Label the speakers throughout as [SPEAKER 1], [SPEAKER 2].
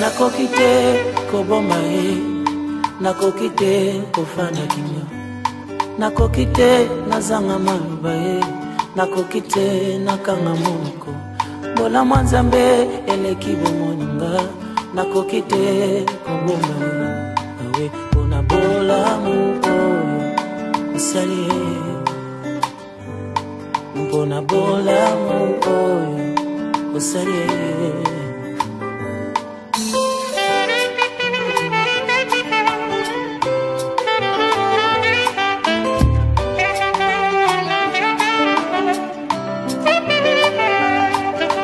[SPEAKER 1] nakoki te koboma ye, nakoki te kofanda kimia, nakoki te nazanga maloba ye, nakoki te nakanga monoko. Bola mwanzambe eleki bomoninga, nakoki te koboma ye, awe pona bola muoyo osali ye, pona bola muoyo osali ye.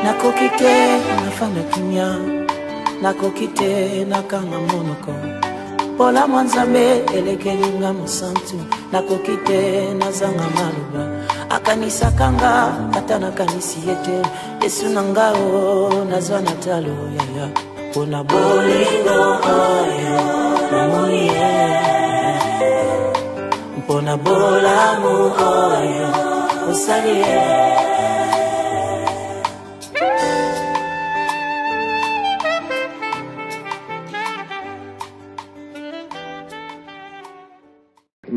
[SPEAKER 1] Nakoki te nafanda kimia, nakoki te nakanga monoko. Pola mwanzambe elekelinga musantu, nakoki te nazanga maluba. Akanisa kanga kata nakanisi yete, Yesu nangao nazwa natalo yaya. Pona bolingo oyo namoni ye, pona bola mu oyo osali ye.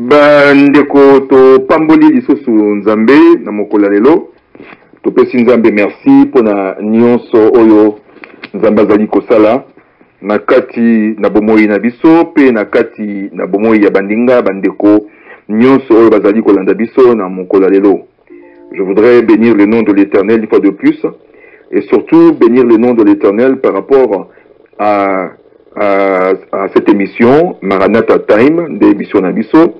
[SPEAKER 2] Bandeko to pamboli lisusu nzambe na mokola lelo to pesi nzambe merci pona nyonso oyo nzambe azali kosala na kati na bomoi na biso pe na kati na bomoi ya bandinga bandeko nyonso oyo bazali kolanda biso na mokola lelo. Je voudrais bénir le nom de l'Éternel une fois de plus et surtout bénir le nom de l'Éternel par rapport à cette émission Maranatha Time de émission na biso.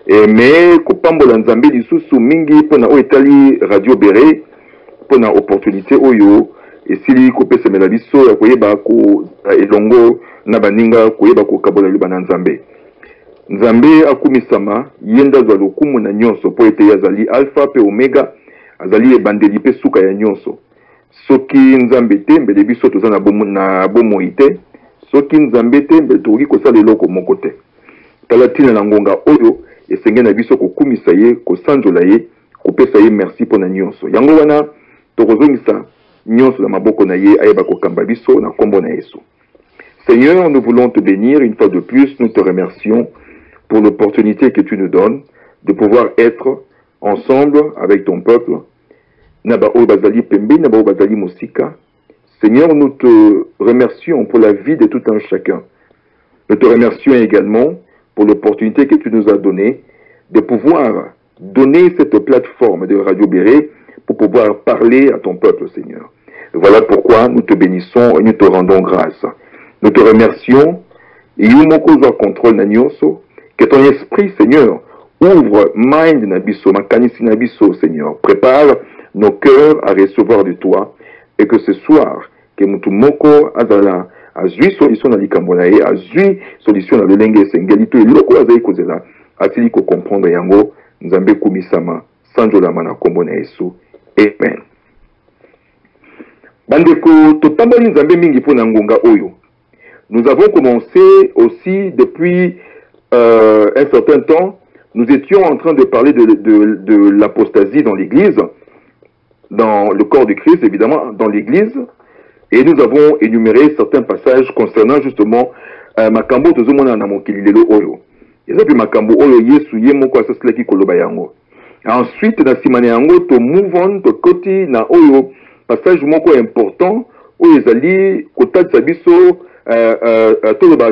[SPEAKER 2] Mais kopambola nzambe lisusu mingi pona o etali radio bere pona opportunité oyo esili kopesemela biso ya koyeba ko elongo na baninga koyeba ko kabola liba na nzambe. Nzambe akumisama yenda zwa lokumu na nyonso po ete yazali alpha pe omega, azali ebandeli pe suka ya nyonso. Soki nzambe te mbele biso toza na bomoi te, soki nzambe te mbele tokoki kosala eloko moko te. Talatina na ngonga oyo esenge na biso kokumisa ye, kosanzola ye, kopesa ye merci pona nyonso. Yango wana tokozongisa nyonso na maboko na ye ayeba kokamba biso na kombo na Yesu. Seigneur, nous voulons te bénir une fois de plus, nous te remercions pour l'opportunité que tu nous donnes de pouvoir être ensemble avec ton peuple. Naba o bazali pembe, naba o bazali musika. Seigneur, nous te remercions pour la vie de tout un chacun. Nous te remercions également pour l'opportunité que tu nous as donnée de pouvoir donner cette plateforme de Radio Béré pour pouvoir parler à ton peuple, Seigneur. Voilà pourquoi nous te bénissons et nous te rendons grâce. Nous te remercions et contrôle Nanyonso, que ton esprit, Seigneur, ouvre mind nabiso, makanisi nabiso, Seigneur. Prépare nos cœurs à recevoir de toi et que ce soir, que mutumoko azala azui solution na likambonaye, azui solution na lolenge sengelito iloko azai kozela, atili ko comprendre yango, nzambe kumisama, sanjolama na kombo na Yesu. Amen. Bandeko, topambali nzambe mingi po na ngonga oyo. Nous avons commencé aussi depuis un certain temps, nous étions en train de parler de l'apostasie dans l'église, dans le corps de Christ évidemment, dans l'église, et nous avons énuméré certains passages concernant justement makambo tozomona na mokili lelo oyo. Ezapi makambo oyo Yesu ye moko asasilaki koloba yango. Ensuite na simane yango to move on to koti na oyo passage moko important oyo ezali kotatisa biso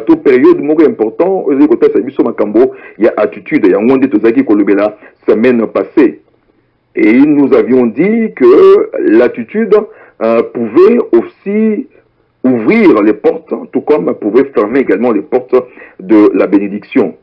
[SPEAKER 2] to période moko important oyo kotatisa biso makambo ya attitude yango nde tozaki kolobela semaine passée. Et nous avions dit que l'attitude pouvait aussi ouvrir les portes, tout comme pouvait fermer également les portes de la bénédiction.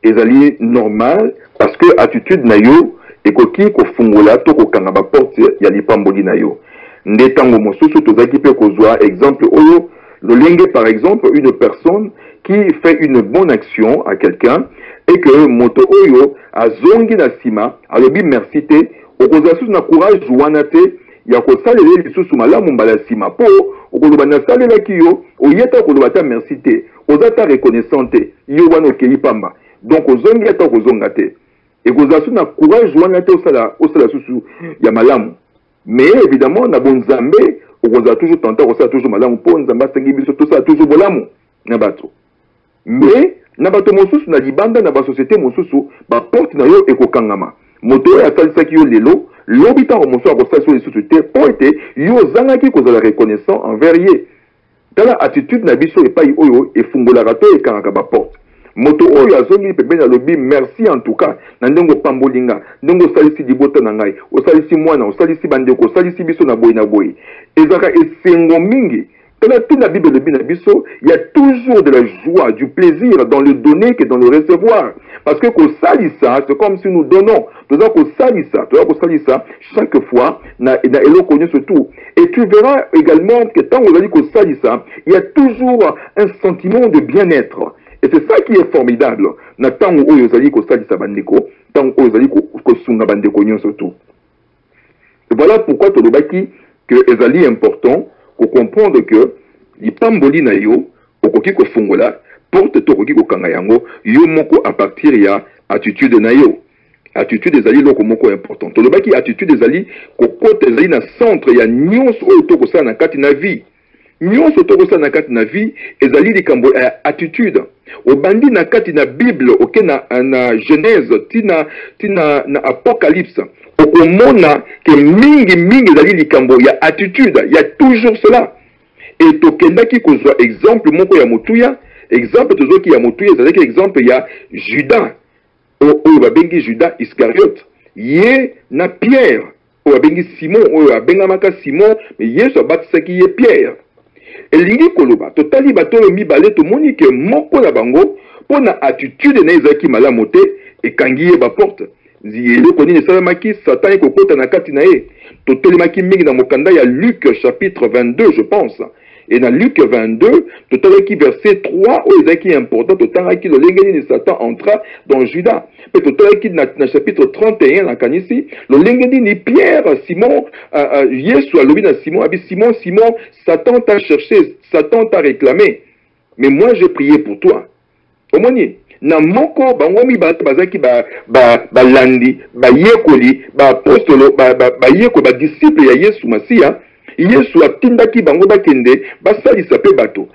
[SPEAKER 2] Ezali normal parce que attitude na yo ekoki ko fungola to ko kanga ba porte ya lipamboli na yo. Ndetango mosusu tozaki pe kozwa exemple oyo lolenge par exemple une personne qui fait une bonne action à quelqu'un et que moto oyo azongi na sima alobi merci te okoza susu na courage wana te ya kosalele lisusu malamu mbala sima po okoloba na salela kiyo oyeta koloba ta merci te oza ta reconnaissant te yo wana okei pamba donc ozongi ata kozonga te ekoza susu na courage wana te osala susu ya malamu Mais évidemment, na bon Nzambe, on a toujours tenté, on a toujours malamu, pour Nzamba, tout ça, toujours bolamu, nabato. Mais, nabato mosusu, na libanda, na ba société mosusu, ba porte na yo eko kangama. Moto ya salisa ki yo lelo, l'obita o mosusu a bossa sur les sociétés, pour être, yo zanga ki koza la reconnaissant envers ye. Dans la attitude na biso e pa oyo, e fungola rato e kangaka ba porte. Moto oyo azongi pepe na lobi merci en tout cas na ndongo pambolinga ndongo salisi dibota na ngai osalisi mwana osalisi bandeko osalisi biso na boy ezaka esengo mingi tala tina bible lobi na biso il y a toujours de la joie du plaisir dans le donner que dans le recevoir parce que ko salisa c'est comme si nous donnons nous avons ko salisa chaque fois na eloko nyo surtout et tu verras également que tant on a dit ko salisa il y a toujours un sentiment de bien-être. Et c'est ça qui est formidable. Na tango oyo zali ko salisa bandeko, tango oyo zali ko sunga bandeko nyon surtout. Et voilà pourquoi tolobaki que ezali important ko comprendre que li pamboli na yo okoki ko fungola porte to koki ko kanga yango yo moko à partir ya attitude na yo. Attitude ezali loko moko important. Tolobaki attitude ezali ko kote ezali na centre ya nyonso oyo to ko sala na kati na vie. Nyonso to ko sala na kati na vie ezali likambo attitude. Obandi na kati na Bible oke na Genèse tina na Apocalypse okomona ke mingi ezali likambo ya attitude, il y a toujours cela. Et tokendaki kozwa exemple moko ya motuya, exemple tozoki ya motuya ezalaki exemple ya Judas oyo babengi Judas Iscariote ye na Pierre oyo babengi Simon oyo abengamaka Simon mais Yesu abatisaki ye Pierre. Elingi koloba totali bato mibale tomoni ke moko na bango pona attitude na ezaki malamu te ekangi ye ba porte eloko nini esalamaki Satan ekokota na kati na ye totelemaki mingi na mokanda ya Luc chapitre 22 je pense. Et dans Luc 22, totalaki verset 3, où il est important, totalaki le lengeni de Satan entra dans Judas. Mais totalaki dans chapitre 31, la canisi, le lengeni ni Pierre, Simon, Yesu alobi na Simon, abi Simon, Satan t'a cherché, Satan t'a réclamé. Mais moi j'ai prié pour toi. Omoni, na moko bangomi bazaki landi, yekoli, apostolo, yeko disciple ya Yesu Masia. Yesu atindaki bango bakende basalisa pe bato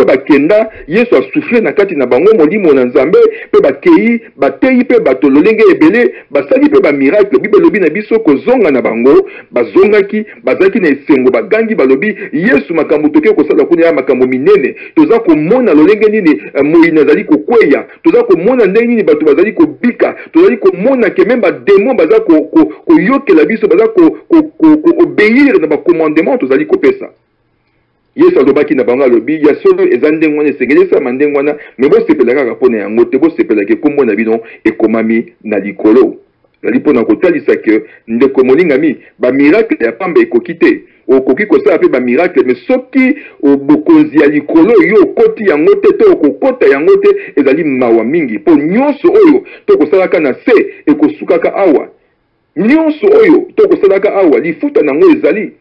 [SPEAKER 2] bakenda Yesu asouffle na kati na bango molimo na Nzambe pe bakei bateyi pe bato lolenge ebele basali pe ba miracle bible lobi na biso kozonga na bango bazongaki bazaki na esengo bagangi balobi Yesu makambo toke kosala kuna ya makambo minene toza komona lolenge nini moyina zali kokweya toza komona ndenge nini bato bazali kobika tozali komona ke même ba démon baza ko yokela biso baza ko obéir na ba commandement tozali kopesa Yesu alobaki na bango alobi ya solo ezande ngwana esengelesa mandengwana mais bo sepelaka kapona yango te bo sepelaka kombo na bino ekomami na likolo zali pona kotalisa ke ndeko molingami ba miracle ya pamba ekoki te okoki kosala pe ba miracle mais soki bokonzi ya likolo yo okoti yango te to okokota yango te ezali mawa mingi po nyonso oyo to kosalaka na se ekosukaka awa nyonso oyo to kosalaka awa lifuta nango ezali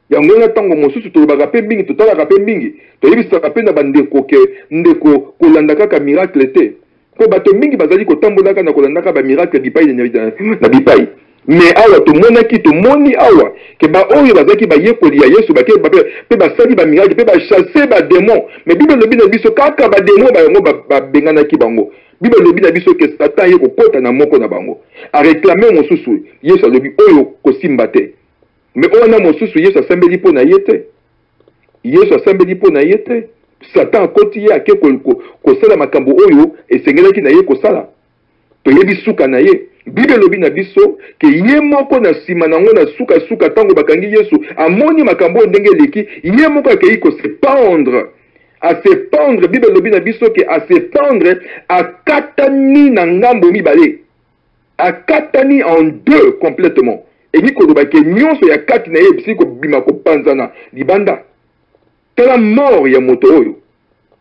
[SPEAKER 2] yango na tango mosusu tolobaka pe mingi totalaka pe mingi toyebisaka pe na bandeko ke ndeko kolanda kaka miracle te po bato mingi bazali kotambolaka na kolandaka ba miracle bipai na bipai mais awa tomoni awa ke ba oyo bazaki bayekoli ya Yesu bake pe basali ba miracle pe ba chasser ba démon mais bible lobi na biso kaka ba démon ba yango babenganaki bango bible lobi na biso ke Satan ye kokota na moko na bango a réclamer mosusu Yesu alobi oyo kosimba te. Mais on a mosusu Yesu asambeli po na yete. Yesu asambeli po na yete. Satan akoti ye ake kosala makambo oyo esengelaki na ye kosala. Toyebi suka na ye. Bible lobi na biso ke ye moko na sima nango na suka tango bakangi Yesu amoni makambo ndenge leki ye moko akei ko se pendre. A se pendre Bible lobi na biso ke a se pendre akatani na ngambo mibale. Akatani en deux complètement. Et ni koloba ke nyonso ya kati na ye bisi ko bima ko panzana libanda tala mort ya moto oyo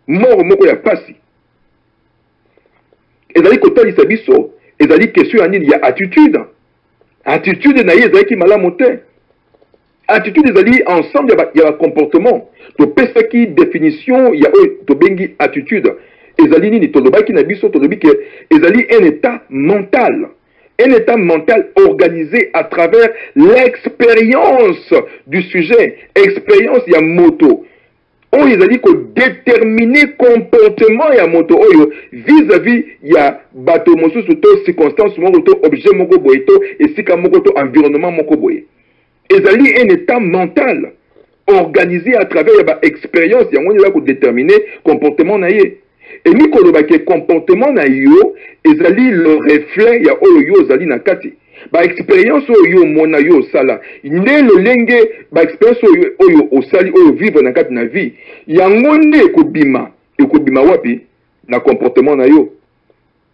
[SPEAKER 2] mort moko ya pasi ezali kotalisa biso ezali question ya nini ya attitude na ye ezali malamu te attitude ezali ensemble ya comportement to pesaki définition ya oyo to bengi attitude ezali nini tolobaki na biso tolobi ke ezali un état mental. un état mental organisé à travers l'expérience du sujet, expérience ya moto. On les a dit que déterminer comportement ya moto oyo vis-à-vis ya bato mosu to circonstance moko to objet moko boye to esika moko to environnement moko boye. Ezali un état mental organisé à travers ya ba expérience ya on va déterminer comportement na ye. Et ni koloba ke comportement na yo ezali le reflet ya oyo yo zali na kati. Ba expérience oyo mona yo sala ne le lenge ba expérience oyo osali oyo vivre na kati na vie yango nde ekobima wapi na comportement na yo,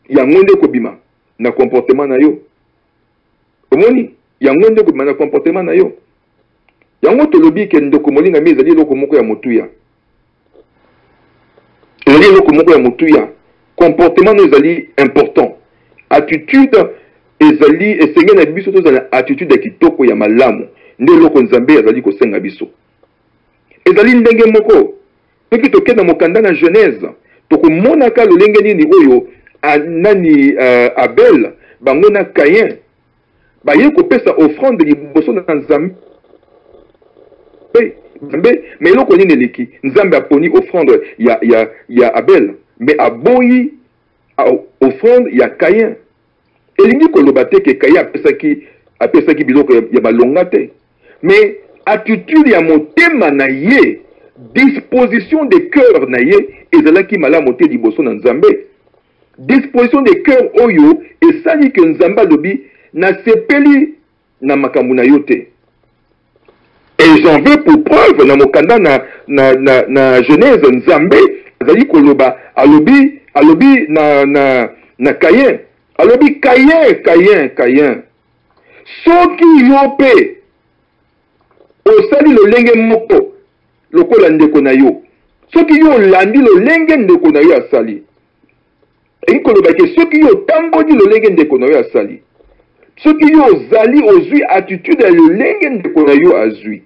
[SPEAKER 2] yango nde ekobima na comportement na yo. Omoni yango nde ekobima na comportement na yo. Yango tolobi ke ndoko molinga mi ezali loko moko ya motuya, ezali loko moko ya motuya. Comportement no ezali important, attitude ezali esenge na biso tozala attitude ya kitoko ya malamu nde loko nzambe ezali kosenga biso. Ezali ndenge moko soki tokenda mokanda na Genèse tokomonaka lolenge nini oyo nani Abel bango na Caïn baye kopesa offrande liboso na nzambe, mais eloko nini eleki nzambe aponi offrande ya Abel mais aboyi offrande ya Caïn. Elingi koloba te ke Caïn apesaki biloko ya balonga te, mais attitude ya motema na ye, disposition de cœur na ye ezalaki malamu te liboso na nzambe. Disposition de cœur oyo esali ke nzambe alobi nasepeli na makambo na yo te. Et j'en veux pour preuve na mokanda na Genèse nzambe azali koloba alobi na Caïn, alobi Caïn soki yo pe osali lolenge moko lokola ndeko na yo, soki yo olandi lolenge ndeko na yo asali, elingi koloba ke soki yo otamboli lolenge ndeko na yo asali, soki yo ozali ozwi attitude ya lolenge ndeko na yo azwi,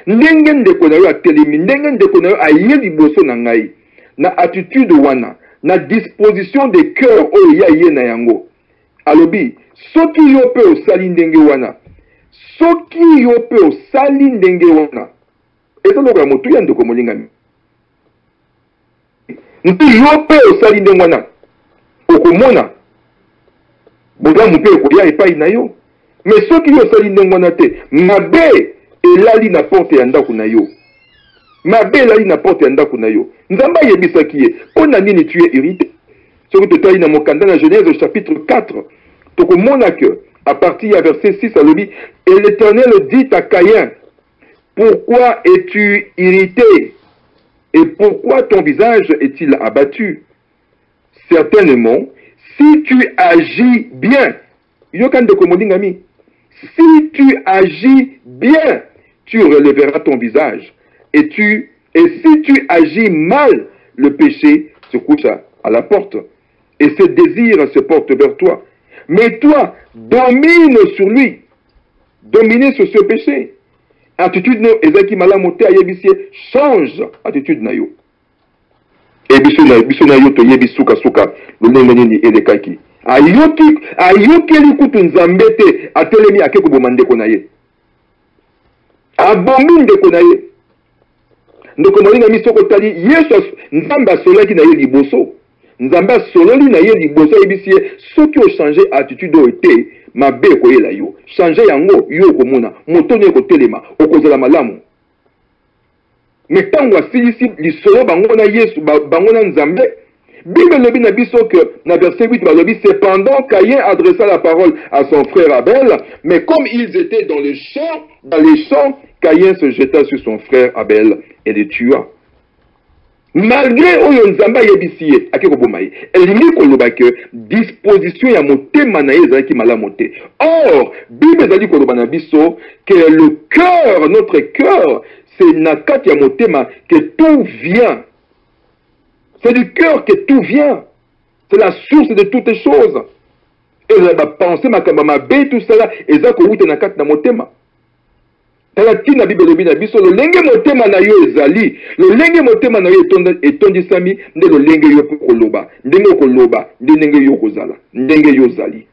[SPEAKER 2] ndenge ndeko na yo atelemi, ndenge ndeko na yo aye liboso na ngai, na attitude wana, na disposition de cœur oyo ya ye na yango, alobi soki yo pe osali ndenge wana, soki yo pe osali ndenge wana, ezaloko ya motu ya ndeko molingami, nti yo pe osali ndenge wana okomona bodamu pe ekoya epai na yo. Mais soki yo osali ndenge wana te, mabe elali na porte ya ndako na yo, mabe elali na porte ya ndako na yo, nzambe ayebisaki ye mpona nini tu es irrité. Soki totali na mokanda na Genèse chapitre 4 tokomona que à partir du verset 6 alobi, et l'Éternel dit à Caïn, pourquoi es-tu irrité et pourquoi ton visage est-il abattu? Certainement, si tu agis bien, si tu agis bien, tu relèveras ton visage. Et si tu agis mal, le péché se couche à la porte. Et ses désirs se portent vers toi. Mais toi, domine sur lui. Domine sur ce péché. Attitude no ezaki malamote ayebisie, change attitude na yo. Et biso na yo to yebi suka lolenge nini elekaki. Ayoki likutu nzambe te atelemi akeko bomandeko na ye. Abomi ndeko na ye. Ndeko molinga misoko tali Yesu nzambe asolaki na ye liboso. Nzambe asololi na ye liboso yebisie soki o changer attitude o te mabe koyela yo. Changer yango yo komona motoni ekotelema okozala malamu. Mais tango asilisi lisolo bango na Yesu bango na nzambe, Bible lobi na biso que na verset 8 balobi, cependant Caïn adressa la parole à son frère Abel, mais comme ils étaient dans les champs, Caïn se jeta sur son frère Abel et le tua. Malgré oyo nzamba yebisiye akeko bomaye, elingi koloba que disposition ya motema na ye ezalaki malamu te. Or, Bible ezali koloba na biso que le cœur, notre cœur, c'est nakati ya motema que tout vient. C'est du cœur que tout vient. C'est la source de toutes les choses. Et la pensée makamba mabe tout cela ezako wute nakati na motema. Talatina Bible lobi na biso lolenge motema na yo ezali, lolenge motema na yo etondisami nde lolenge yo koloba, ndenge okoloba, ndenge yo kozala, ndenge yo zali.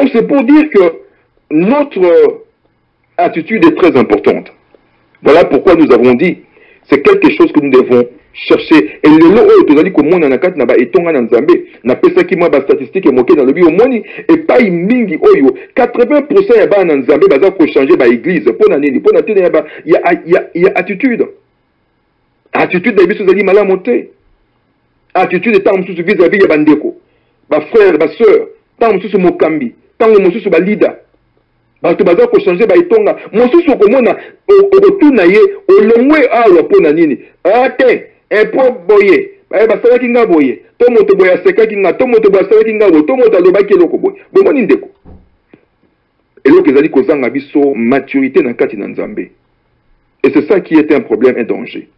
[SPEAKER 2] Donc c'est pour dire que notre attitude est très importante. Voilà pourquoi nous avons dit, c'est quelque chose que nous devons chercher. Et le lot où tu as dit que mon anakat n'a pas été en Nzambé, n'a pas ça qui m'a statistique et moqué dans le bio moni et pas mingi oyo 80% ya ba Nzambé baza ko changer ba église pour nani pour naté il y a attitude. Attitude de biso zali mala monter. Attitude de tant mususu vis-à-vis ya bandeko. Ba frère, ba sœur, tant mususu mokambi, tant mususu ba leader. Bato baza ko changer ba itonga mosusu ko mona otuna ye olongwe awa pona nini ate epo boye ba sala kinga boye to moto boya seka kinga to moto boya sala kinga boye to moto aloba ki eloko boye bomoni ndeko eloko ezali kozanga biso maturité na kati na Nzambe et c'est ça qui est un problème, un danger.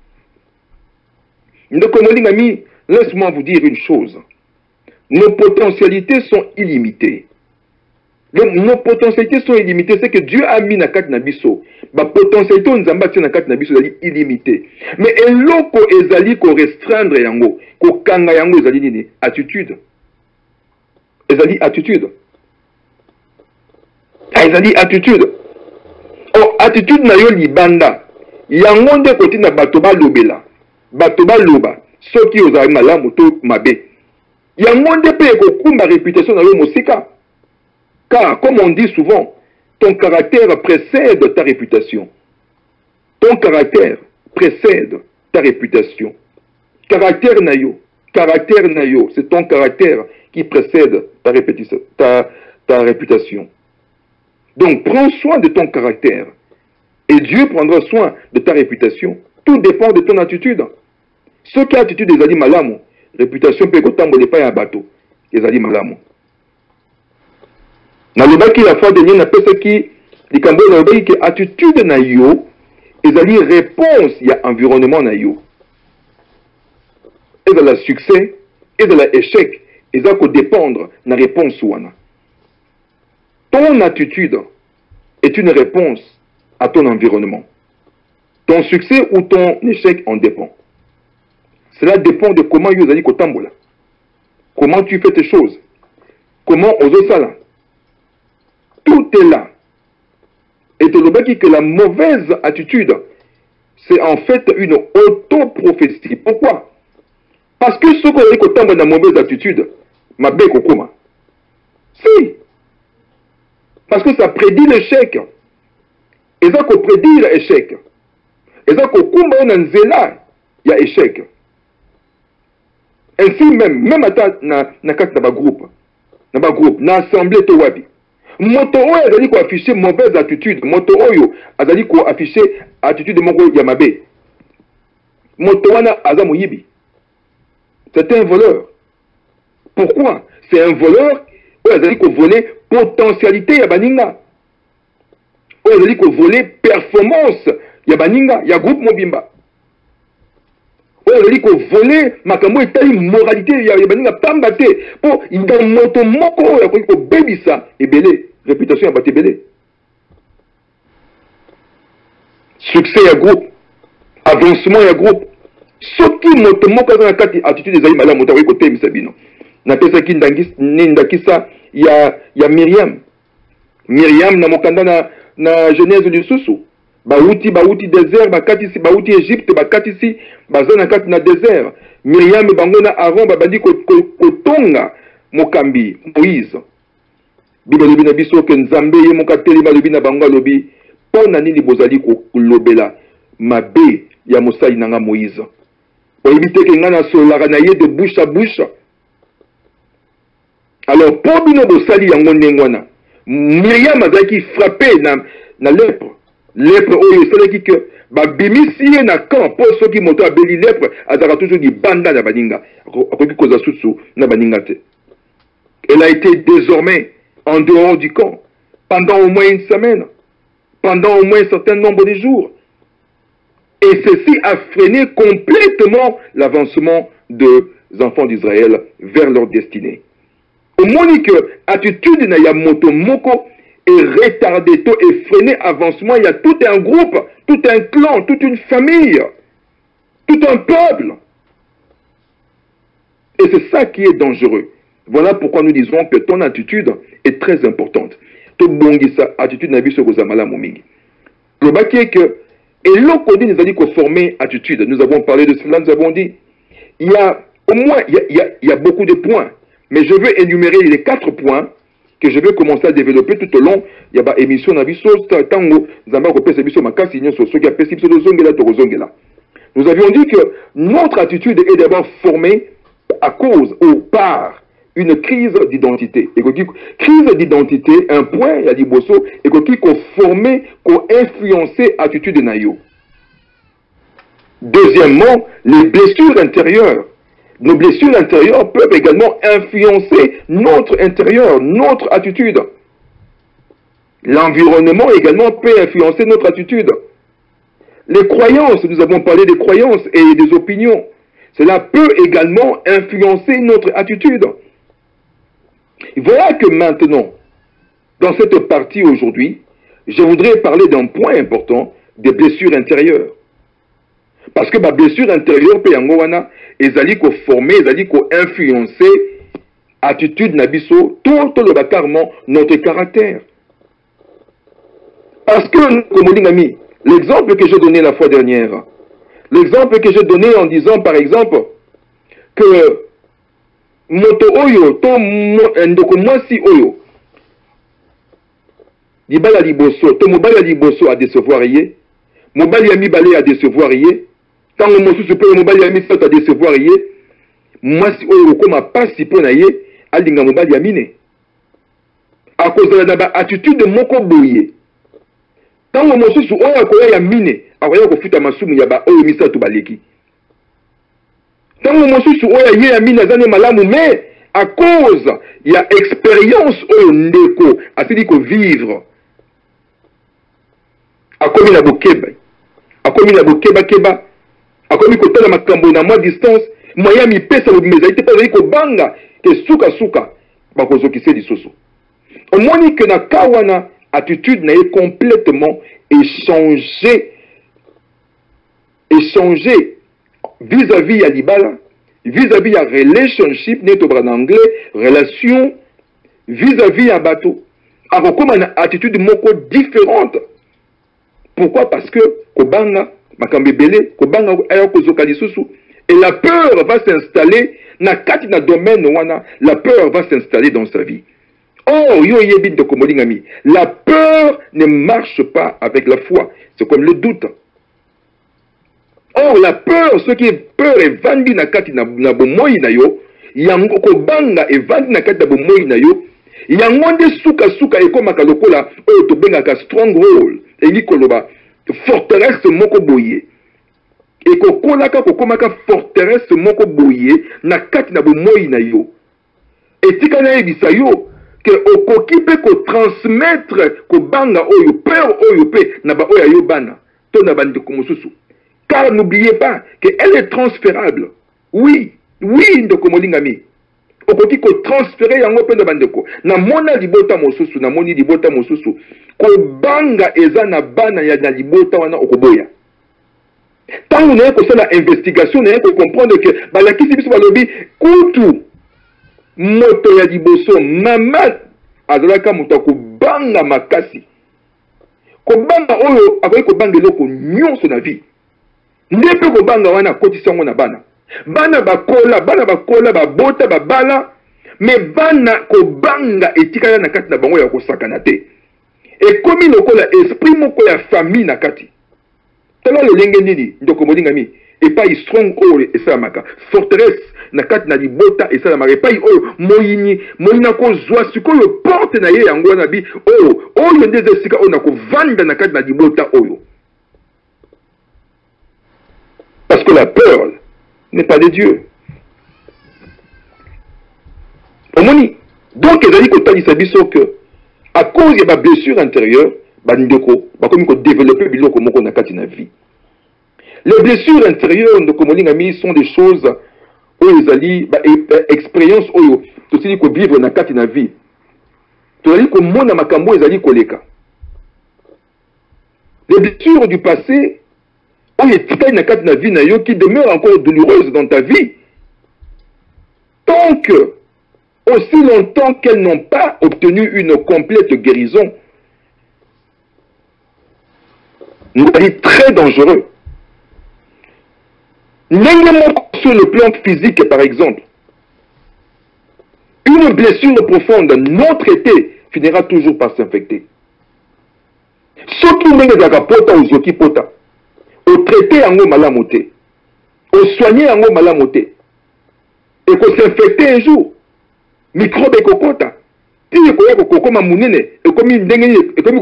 [SPEAKER 2] Ndeko molinga mi, laisse-moi vous dire une chose, nos potentialités sont illimitées. Nos potentialités sont illimitées. C'est que Dieu a mis na kat na biso. Ma potentialité on zamba na kat na biso est illimitée. Mais eloko ezali ko restreindre yango, ko kanga yango ezali nini? Attitude. Ezali attitude. Ezali attitude. Oh, attitude na yo libanda. Yango nde koti na bato ba lobela. Bato ba loba. Soki ozali malamu to mabe. Yango nde pe ko kumba réputation na yo mosika. Car, comme on dit souvent, ton caractère précède ta réputation. Ton caractère précède ta réputation. Caractère nayo, c'est ton caractère qui précède ta réputation. Donc, prends soin de ton caractère. Et Dieu prendra soin de ta réputation. Tout dépend de ton attitude. Ce qui est attitude des ali malamu, réputation peut être pas un bateau. Les ali malamu. Nalobaki la fois dernière na pesa ki likambo na obaki que attitude na yo ezali réponse ya environnement na yo. Et de la succès et de la échec ezako dépendre na réponse wana. Ton attitude est une réponse à ton environnement. Ton succès ou ton échec en dépend. Cela dépend de comment yo ezali kotambola. Comment tu fais tes choses. Comment ozo sala. Tout est là. Et tu le que la mauvaise attitude, c'est en fait une auto-prophétie. Pourquoi? Parce que ce qu'on dit que tu as une mauvaise attitude, ma bé kokoma. Si. Parce que ça prédit l'échec. Et ça qu'on prédit l'échec. Et ça qu'on kumba on nzela, il y a échec. Ainsi même à ta na kat na ba groupe, na assemblée to wabi. Moto oyo azali ko afficher mauvaise attitude, moto oyo azali ko afficher attitude moko ya mabe. Moto wana aza moyibi. C'est un voleur. Pourquoi? C'est un voleur oyo azali ko voler potentialité ya baninga. Oyo azali ko voler performance ya baninga, ya groupe mobimba. Oyo azali ko voler makambo etali moralité ya baninga pamba te po inda moto moko oyo akoki ko bebisa ebele. Réputation à Batébélé. Succès à groupe. Avancement à groupe. Ce qui m'a attitude des amis malades, mon côté, Misabino. N'a pas ça qui n'indakisa, il y a Myriam. Myriam, na mokanda na Genèse du Soussou. Baouti désert, bakatisi, baouti Égypte, bakatisi, bazana kat na désert. Myriam, bangona Aaron, babadi kotonga, mokambi, Moïse. Biba lobi na biso ke Nzambe ye mokateli ba lobi na bango lobi pona nini bozali ko lobela mabe ya mosali nanga Moïse. Oyebi te ke nga na solaka na ye de bouche à bouche. Alors po bino bosali yango ndenge wana. Myriam azalaki frappé na lèpre. Lèpre oyo esalaki ke babimisi ye na camp po soki moto abeli lèpre azalaka toujours libanda na baninga. Akoki koza susu na baninga te. Elle a été désormais en dehors du camp, pendant au moins une semaine, pendant au moins un certain nombre de jours. Et ceci a freiné complètement l'avancement des enfants d'Israël vers leur destinée. Au moins que l'attitude na ya moto moko est retardée et freiné avancement, il y a tout un groupe, tout un clan, toute une famille, tout un peuple. Et c'est ça qui est dangereux. Voilà pourquoi nous disons que ton attitude est très importante. To bongisa attitude na biso kozamala momingi. Le baki est que et l'autre nous a dit qu'on formait attitude. Nous avons parlé de cela, nous avons dit il y a au moins il y a beaucoup de points, mais je veux énumérer les 4 points que je vais commencer à développer tout au long. Il y a une émission na biso tango zamba ko pesa biso makasi nyoso so ki apesi biso zongela to zongela. Nous avions dit que notre attitude est d'abord formée à cause ou par une crise d'identité. Et crise d'identité, un point, il y a dit bosso, et qui qu'on formé, qu'on influencé attitude naïo. Deuxièmement, les blessures intérieures. Nos blessures intérieures peuvent également influencer notre intérieur, notre attitude. L'environnement également peut influencer notre attitude. Les croyances, nous avons parlé des croyances et des opinions. Cela peut également influencer notre attitude. Voilà que maintenant, dans cette partie aujourd'hui, je voudrais parler d'un point important, des blessures intérieures. Parce que ma blessure intérieure peut y former, influencer attitude nabiso, tout le bacarment, notre caractère. Parce que, comme on dit, l'exemple que j'ai donné la fois dernière, l'exemple que j'ai donné en disant par exemple que moto oyo to ndoko mwasi oyo libala liboso to mobali liboso a décevoir yé mobali ya mibale a décevoir yé tango mosusu pe mobali ya misato a décevoir yé mwasi oyo koma pasi pona yé alinga mobali ya mine a cause na ba attitude moko boye tango mosusu oyo akoya ya mine akoya ko futa masumu ya ba oyo misato baleki. Tango mosusu oya ye ya mina zane malamu, mais à cause ya expérience oyo ndeko asili ko vivre akomi na bokeba keba akomi ko tala makambo na moi distance moya mi pesa mezali te pas ko banga ke suka bakozo kise lisusu omoni que na kawana attitude na est complètement échangé vis-à-vis à libala, vis-à-vis à relationship, n'est en anglais, relation, vis-à-vis à bateau. Alors, comme une attitude moko différente. Pourquoi? Parce que, kobanga, makambebele, kobanga, et la peur va s'installer, na kati na domaine wana, la peur va s'installer dans sa vie. Oh, yo yebin de komolingami, la peur ne marche pas avec la foi. C'est comme le doute. Or, la peur, ce qui est peur est vendu na kati na bomoi na yo, yango ko banga est vendu na kati na bomoi na yo, yango nde suka e komaka lokola oyo to benga ka stronghold, et ni koloba forteresse moko boye. Et ko kolaka ko komaka forteresse moko boye na kati na bomoi na yo. Et tika na ebisa yo que okoki pe ko transmettre ko banga oyo peur oyo pe na ba oyo yo bana to na bandi ko mususu. Car n'oubliez pas qu'elle est transférable. Oui, ndoko molingami. Okoki ko transférer yango pe na bandeko. Na mona libota mosusu, na moni libota mosusu. Ko banga eza na bana ya na libota wana okoboya. Tant on a ko la investigation, on a ko comprendre que balakisi biso balobi kutu moto ya liboso mama azalaka muta ko banga makasi. Ko banga oyo akoki ko banga eloko nyonso na vie. Ndepe ko banga wana kotisa ngo na bana. Bana bakola babota babala, mais bana ko banga etikala na kati na bango ya kosakana te. Et comme lokola esprit moko ya famille na kati. Tala le lenge nini ndoko molingami et pas strong all et ça maka. Forteresse na kati na libota et ça maka pas oyo moyini na ko zwa sikoyo porte na ye yango na bi oyo ndeze sika ona ko vanda na kati na libota oyo. Parce que la peur n'est pas de Dieu. Donc, il a dit que à cause de ma blessure intérieure, comme il développer la vie. Les blessures intérieures sont des choses où ils allaient expérience où ils vivre dans la vie. Les blessures du passé qui demeure encore douloureuse dans ta vie. Tant que aussi longtemps qu'elles n'ont pas obtenu une complète guérison, c'est très dangereux. Sur le plan physique, par exemple, une blessure profonde non traitée finira toujours par s'infecter. Ce qui n'est pas pota ou zoki pota, au traité en malamoté, au soigner en malamoté, et qu'on s'infecter un jour, microbe et cocota, puis il y a ma mounine, et comme il y a comme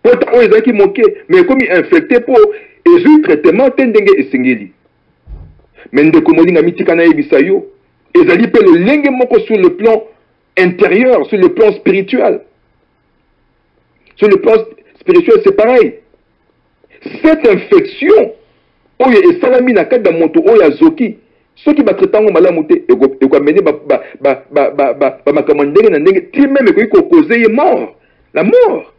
[SPEAKER 2] pota o ezaki moke mais comme infecté pour et traitement tendenge esengeli mais ndeko molinga mitika na yebisa yo ezali pe le lenge moko sur le plan intérieur, sur le plan spirituel. Sur le plan spirituel c'est pareil. Cette infection oyo esalami na kati ya moto oyo azoki soki batraitango malamu te ekomene bamakambo ndenge na ndenge ti même ekoki kokoze ye mort, la mort.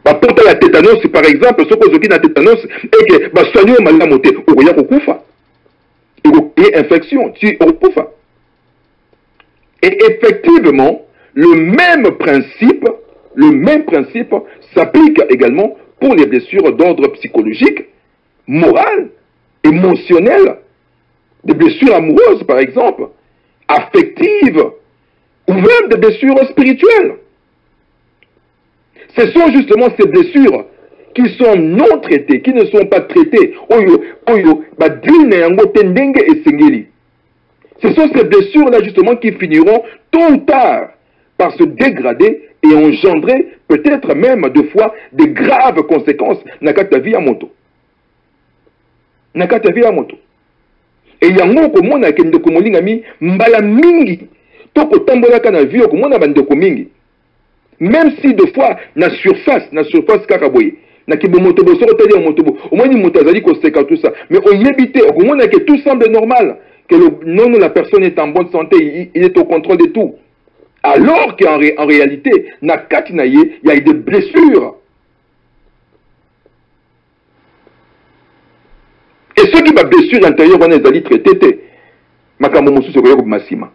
[SPEAKER 2] Pour la tétanos, par exemple, ce qu'on dit dans la tétanos, et que soigner au malamoté, ou bien au koufa. Et infection, tu au koufa. Et effectivement, le même principe s'applique également pour les blessures d'ordre psychologique, moral, émotionnel, des blessures amoureuses, par exemple, affectives, ou même des blessures spirituelles. Ce sont justement ces blessures qui sont non traitées, qui ne sont pas traitées. Ce sont ces blessures-là justement qui finiront tôt ou tard par se dégrader et engendrer peut-être même deux fois de graves conséquences dans ta vie à moto. Et il y a un mot comme on a kende komolingami mbala mingi toko tambola kana vie comme on a bande komingi. Même si deux fois na surface kakaboye na kibomoto bo soko teli motobo au moins ni motazali ko seka tout ça mais on yebite au moins que tout semble normal que la personne est en bonne santé, il est au contrôle de tout alors qu'en réalité na katinaye il y a des blessures. Et ceux qui va blessure intérieure on est allé traiter makambo mosusu ko yoko masima.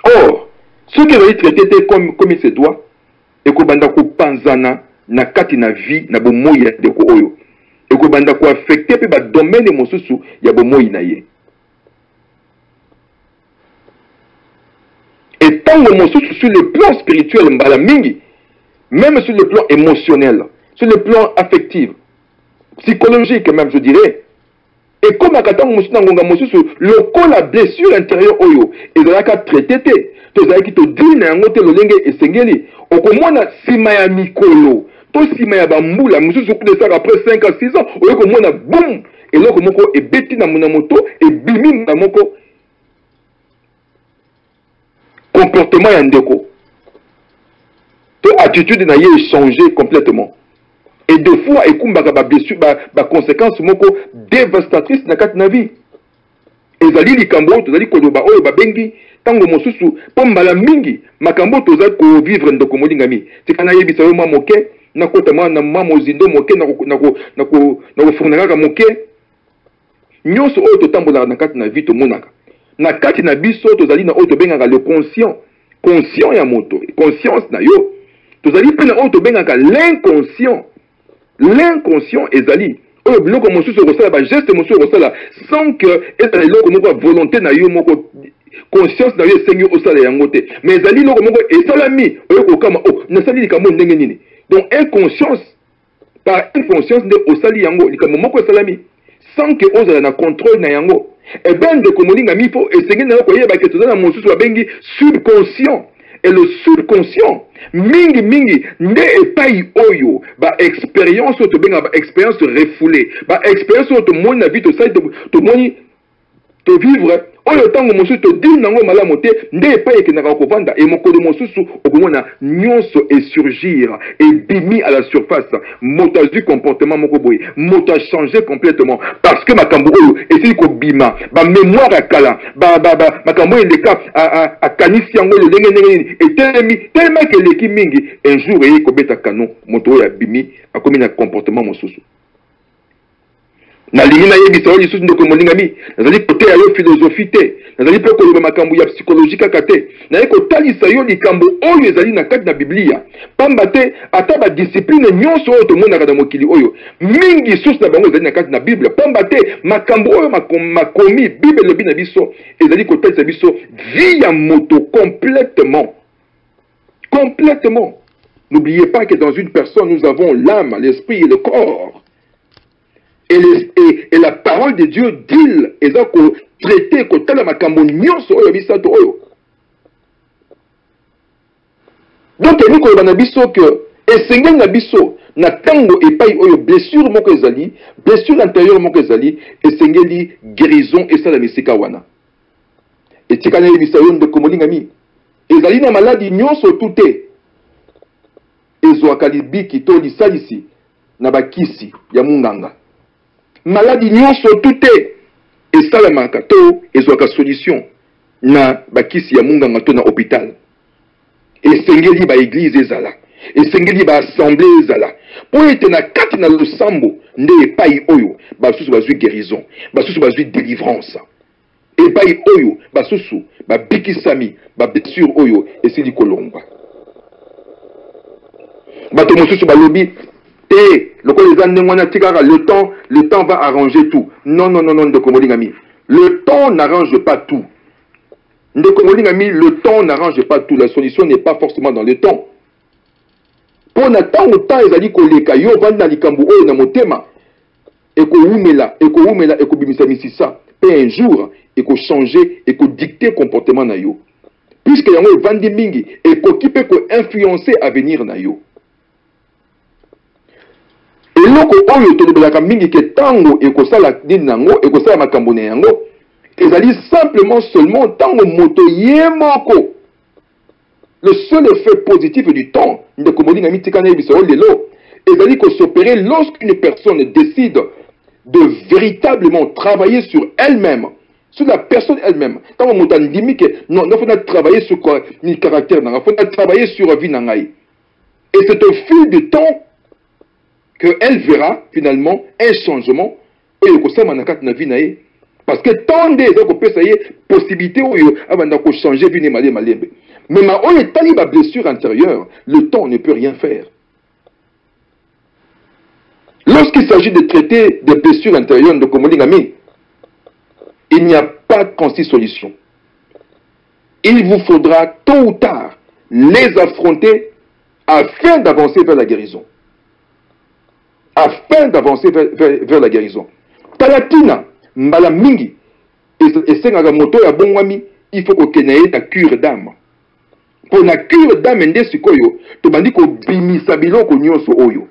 [SPEAKER 2] Or, ceux qui veulent traiter comme il se doit, et que banda ko panzana na kati na vie na bomoya de ko oyo, et que banda ko affecter pe ba domaine mosusu ya bomoyi na ye. Et tant mosusu sur le plan spirituel mbala mingi, même sur le plan émotionnel, sur le plan affectif, psychologique même je dirais. Et comme à Katang Moussinangonga Mosusu, le col la blessure intérieure oyo, et de la carte traité, tu as qui te dit na ngote le lenge et sengeli, au komona simaya mikolo, to simaya bambula, Mosusu coup de ça après 5 à 6 ans, au komona boum, et là komoko et beti na monamoto, et bimi na moko. Comportement yandeko. To attitude na yé changé complètement. Et deux fois, et comme blessure, conséquence moko dévastatrice na kat na vie. Et zali likambo, to zali koloba oyo babengi tango mosusu pombala mingi makambo to zali ko vivre ndoko molingami. Tikana yebisa yo moke na kota na mamo zindo moke na ko furnaka moke. Nyonso oyo to tambola na kat na vie to monaka. Na kat na biso to zali na oyo to bengaka le conscient ya moto, conscience na yo. To zali pe na oyo to bengaka l'inconscient. L'inconscient ezali oyo biloko mosusu okosala ba geste mosusu okosala sans que ezali eloko moko volonté na yo moko conscience na yo esengi osala yango te mais ezali eloko moko esalami oyo kokama nasali likambo ndenge nini donc par inconscience nde osali yango likambo moko esalami sans que ozala na contrôle na yango et ben de komolinga mifo esengi na yo koyeba ke tozala mosusu babengi subconscient. Et le subconscient, mingi, ne epai oyo, ba expérience to benga ba expérience refoulée, ba expérience to moni na vie to sai to moni to vivre, oyo tango mosusu to din nango malamu te, nde epai ke na kovanda et mokolo mosusu okomona nyonso et surgir et bimi à la surface, mota du comportement moko boye, mota changer complètement parce que makambo oyo esi ko bima, ba mémoire akala, makambo eleka a kanisi yango le ndenge et tellement que leki mingi un jour e ko beta canon moto ya bimi akomi na comportement mosusu. nalingi nayebisa oyo lisusu ndeko molingami nazali koteya yo philosophie te nazali mpe koloba makambo ya psychologie kaka te naye kotalisa yo likambo oyo ezali na kati na biblia pamba te ata badiscipline nyonso oyo tomonaka na mokili oyo mingi source na bango ezali na kati na bible pamba te makambo oyo makomi bible elobi na biso ezali kotalisa biso vie ya moto complètement. N'oubliez pas que dans une personne nous avons l'âme, l'esprit et le corps. Et la parole de Dieu dit, et ça qu'on traité, qu'on t'a la makambo nyonso oyo bisato oyo. Donc nous qu'on a biso que esengeli na biso na tango epai oyo blessure moko ezali, blessure intérieure moko ezali, esengeli guérison et ça la misika wana. Et tika na yebisa yo ndeko molingami, ezali na maladie nyonso tuté. Ezwaka libiki to lisalisi na bakisi ya munganga. Maladie nyonso tuté esalamaka to ezwaka solution na bakisi ya munganga to na hôpital. Esengeli ba église ezala, esengeli ba assemblée ezala. Po ete na kati na losambo nde epai oyo basusu bazwi guérison, basusu bazwi délivrance. Epai oyo basusu babikisami ba blessure oyo esili kolongwa. Bato mosusu balobi te lokola eza ndenge wana tikaka le temps va arranger tout. Non ndeko molingami, le temps n'arrange pas tout. Ndeko molingami, le temps n'arrange pas tout. La solution n'est pas forcément dans le temps. Pour na temps temps ezali koleka yo vandi na likambo oyo na motema ekoumela ekobimisa misisa pe un jour changer dicter comportement na yo. Puisque yango vandi mingi ekoki pe ko influencer avenir na yo. Eloko oyo tolobelaka mingi ke tango ekosala nini nango ekosala makambo na yango ezali simplement seulement tango moto ye moko. Le seul effet positif du temps ndeko molinga mitika na yebisa o lelo ezali ko s'opérer lorsqu'une personne décide de véritablement travailler sur elle-même, sur la personne elle-même. Tango moto andimi ke non il faut travailler sur ni caractère na faut travailler sur vie na ngai. Et c'est au fil du temps qu'elle verra finalement un changement et na vie na ye. Parce que tant de possibilité avant de changer vie na malembe. Mais ma tali ba blessure intérieure, le temps ne peut rien faire. Lorsqu'il s'agit de traiter des blessures intérieures de Komolingami, il n'y a pas 36 solutions. Il vous faudra tôt ou tard les affronter afin d'avancer vers la guérison. Afin d'avancer vers la guérison. Talatina, mbala mingi, et sengaga moto ya bongwami, il faut qu'on ait la cure d'âme. Pour la cure d'âme nde sikoyo, to bandi ko bimisa biloko nyonso oyo.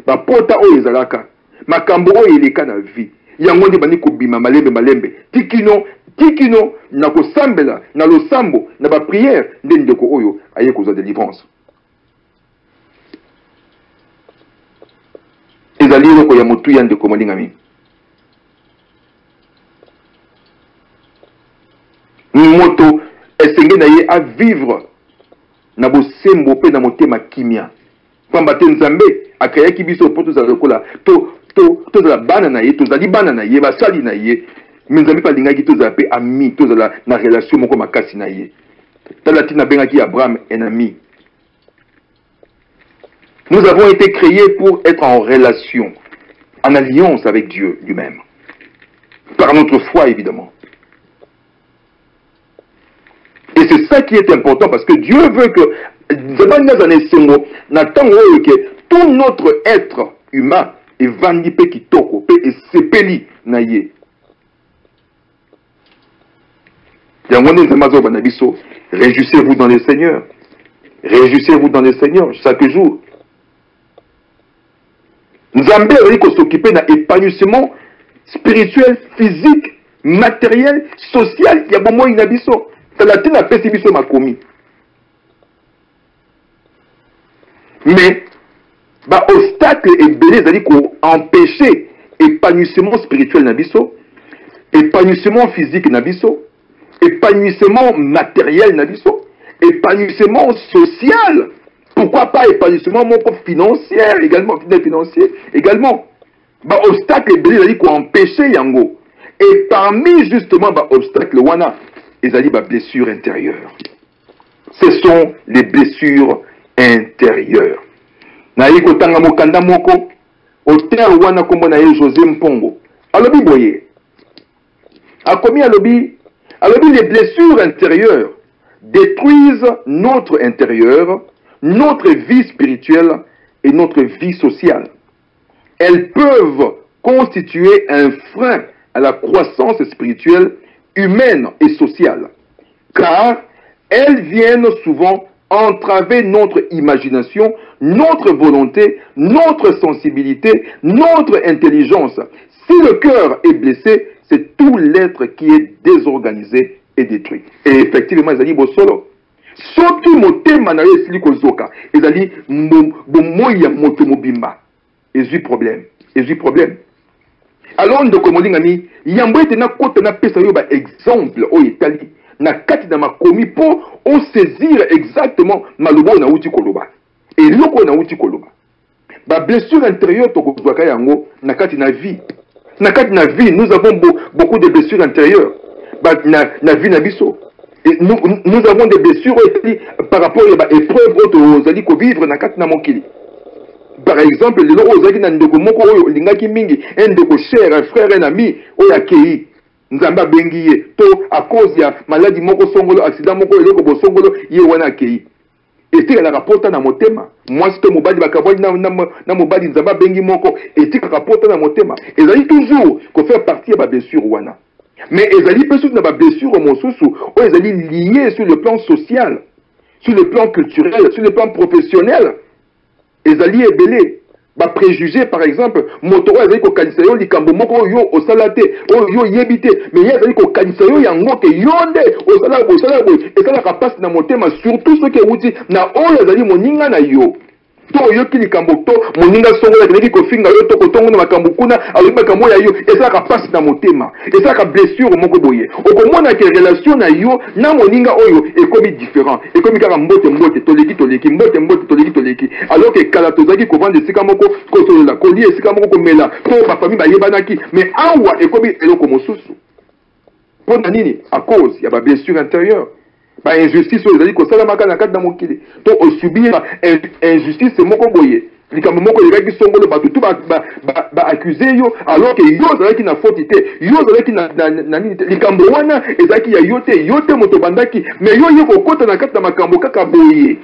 [SPEAKER 2] Ba pota oyo ezalaka, makambo oyo eleka na vie. Yango nde bandi ko bima malembe. Tikino na ko sambela na losambo na ba prière nde ndeko oyo aye koza délivrance. Ezali loko ya motu ya ndeko molingami. Moto esenge na ye à vivre na bosembo pe na motema kimia. Pamba te nzambe akayaki biso po tozala lokola tozala bana na ye, tozali bana na ye, basali na ye. Mais nzambe pa lingaki tozala pe ami, tozala na relation moko makasi na ye. Talati na bengaki Abraham un ami. Nous avons été créés pour être en relation, en alliance avec Dieu lui-même. Par notre foi, évidemment. Et c'est ça qui est important parce que Dieu veut que tout notre être humain est vandi pe kitoko pe sepeli na ye. Réjouissez-vous dans le Seigneur. Réjouissez-vous dans le Seigneur chaque jour. Nzambe a s'occuper d'un épanouissement spirituel, physique, matériel, social. Il y a bon moyen d'abisso. Talatina pesi biso makomi. Mais ba obstacle et belé c'est-à-dire qu'on empêcher épanouissement spirituel nabiso, épanouissement physique nabiso, épanouissement matériel nabiso, épanouissement social. Pourquoi pas épanouissement financier également, financier également. ba obstacle ebele ezali ko empêcher yango. Et parmi justement ba obstacle wana ezali ba blessure intérieure. Ce sont les blessures intérieures. Na yiko tanga mokanda moko auteur wana kombo na ye José Mpongo. Alobi boye. Akomi alobi les blessures intérieures détruisent notre intérieur, notre vie spirituelle et notre vie sociale. Elles peuvent constituer un frein à la croissance spirituelle, humaine et sociale, car elles viennent souvent entraver notre imagination, notre volonté, notre sensibilité, notre intelligence. Si le cœur est blessé, c'est tout l'être qui est désorganisé et détruit. Et effectivement, ils ont dit Bosolo. Soki motema na yo esili kozoka, ezali moya moto mobimba. Ezui problème. Alors ndoko molinga ni yambo ete na kota na pesa yo ba exemple o etali na kati na makomi po on saisir exactement malobo na uti koloba. Et loko na uti koloba. Ba blessure intérieure to kozwaka yango na kati na vie. Na kati na vie, nous avons beaucoup de blessures intérieures. Na vie na biso. Et nous avons des blessures par rapport à l'épreuve aux vivre na kati na mokili. Par exemple, les gens na ndeko moko oyo lingaki mingi, un ndeko cher, un frère, un ami, oya kei. Nzamba bengiye to à cause ya maladie moko songolo, accident moko eloko bo songolo ye wana kei. Et si elle rapporte na motema, moi c'est mobali bakaboli na mobali nzamba bengi moko et si rapporte na motema. Et ça dit toujours qu'on fait partie de la blessure wana. Mais ils allaient pas sur la blessure au monsousou, ou ils allaient lier sur le plan social, sur le plan culturel, sur le plan professionnel. Ils allaient ébeler, bah préjugés par exemple, motoro ils allaient ko kanisayo likambo moko yo au salate, yo yebite, mais ils allaient ko kanisayo yango ke yonde au salabo, et ça la passe na motema surtout ceux qui outi na o ils allaient moninga na yo. To yoki likambo to moninga songo la kineki kofinga yo to kotongo na makambo kuna alobi makambo ya yo eza ka passe na motema eza ka blessure moko boye okomona ke relation na yo na moninga oyo ekomi différent ekomi kaka mbote toleki mbote alors que kala tozaki ko vendre sika moko ko solola ko lié sika moko ko mela to ba famille ba yebanaki mais awa ekomi eloko mosusu pona nini à cause ya ba blessure intérieure. Ba injustice aux ali ko sala makana kati na mokili to osubir injustice moko boye likambo moko lekaki songolo bato tout ba accuser yo alors que yo zalaki na faute te yo zalaki na nini likambo wana ezaki ya yote moto bandaki mais yo yeko kota na kati na makambo kaka boye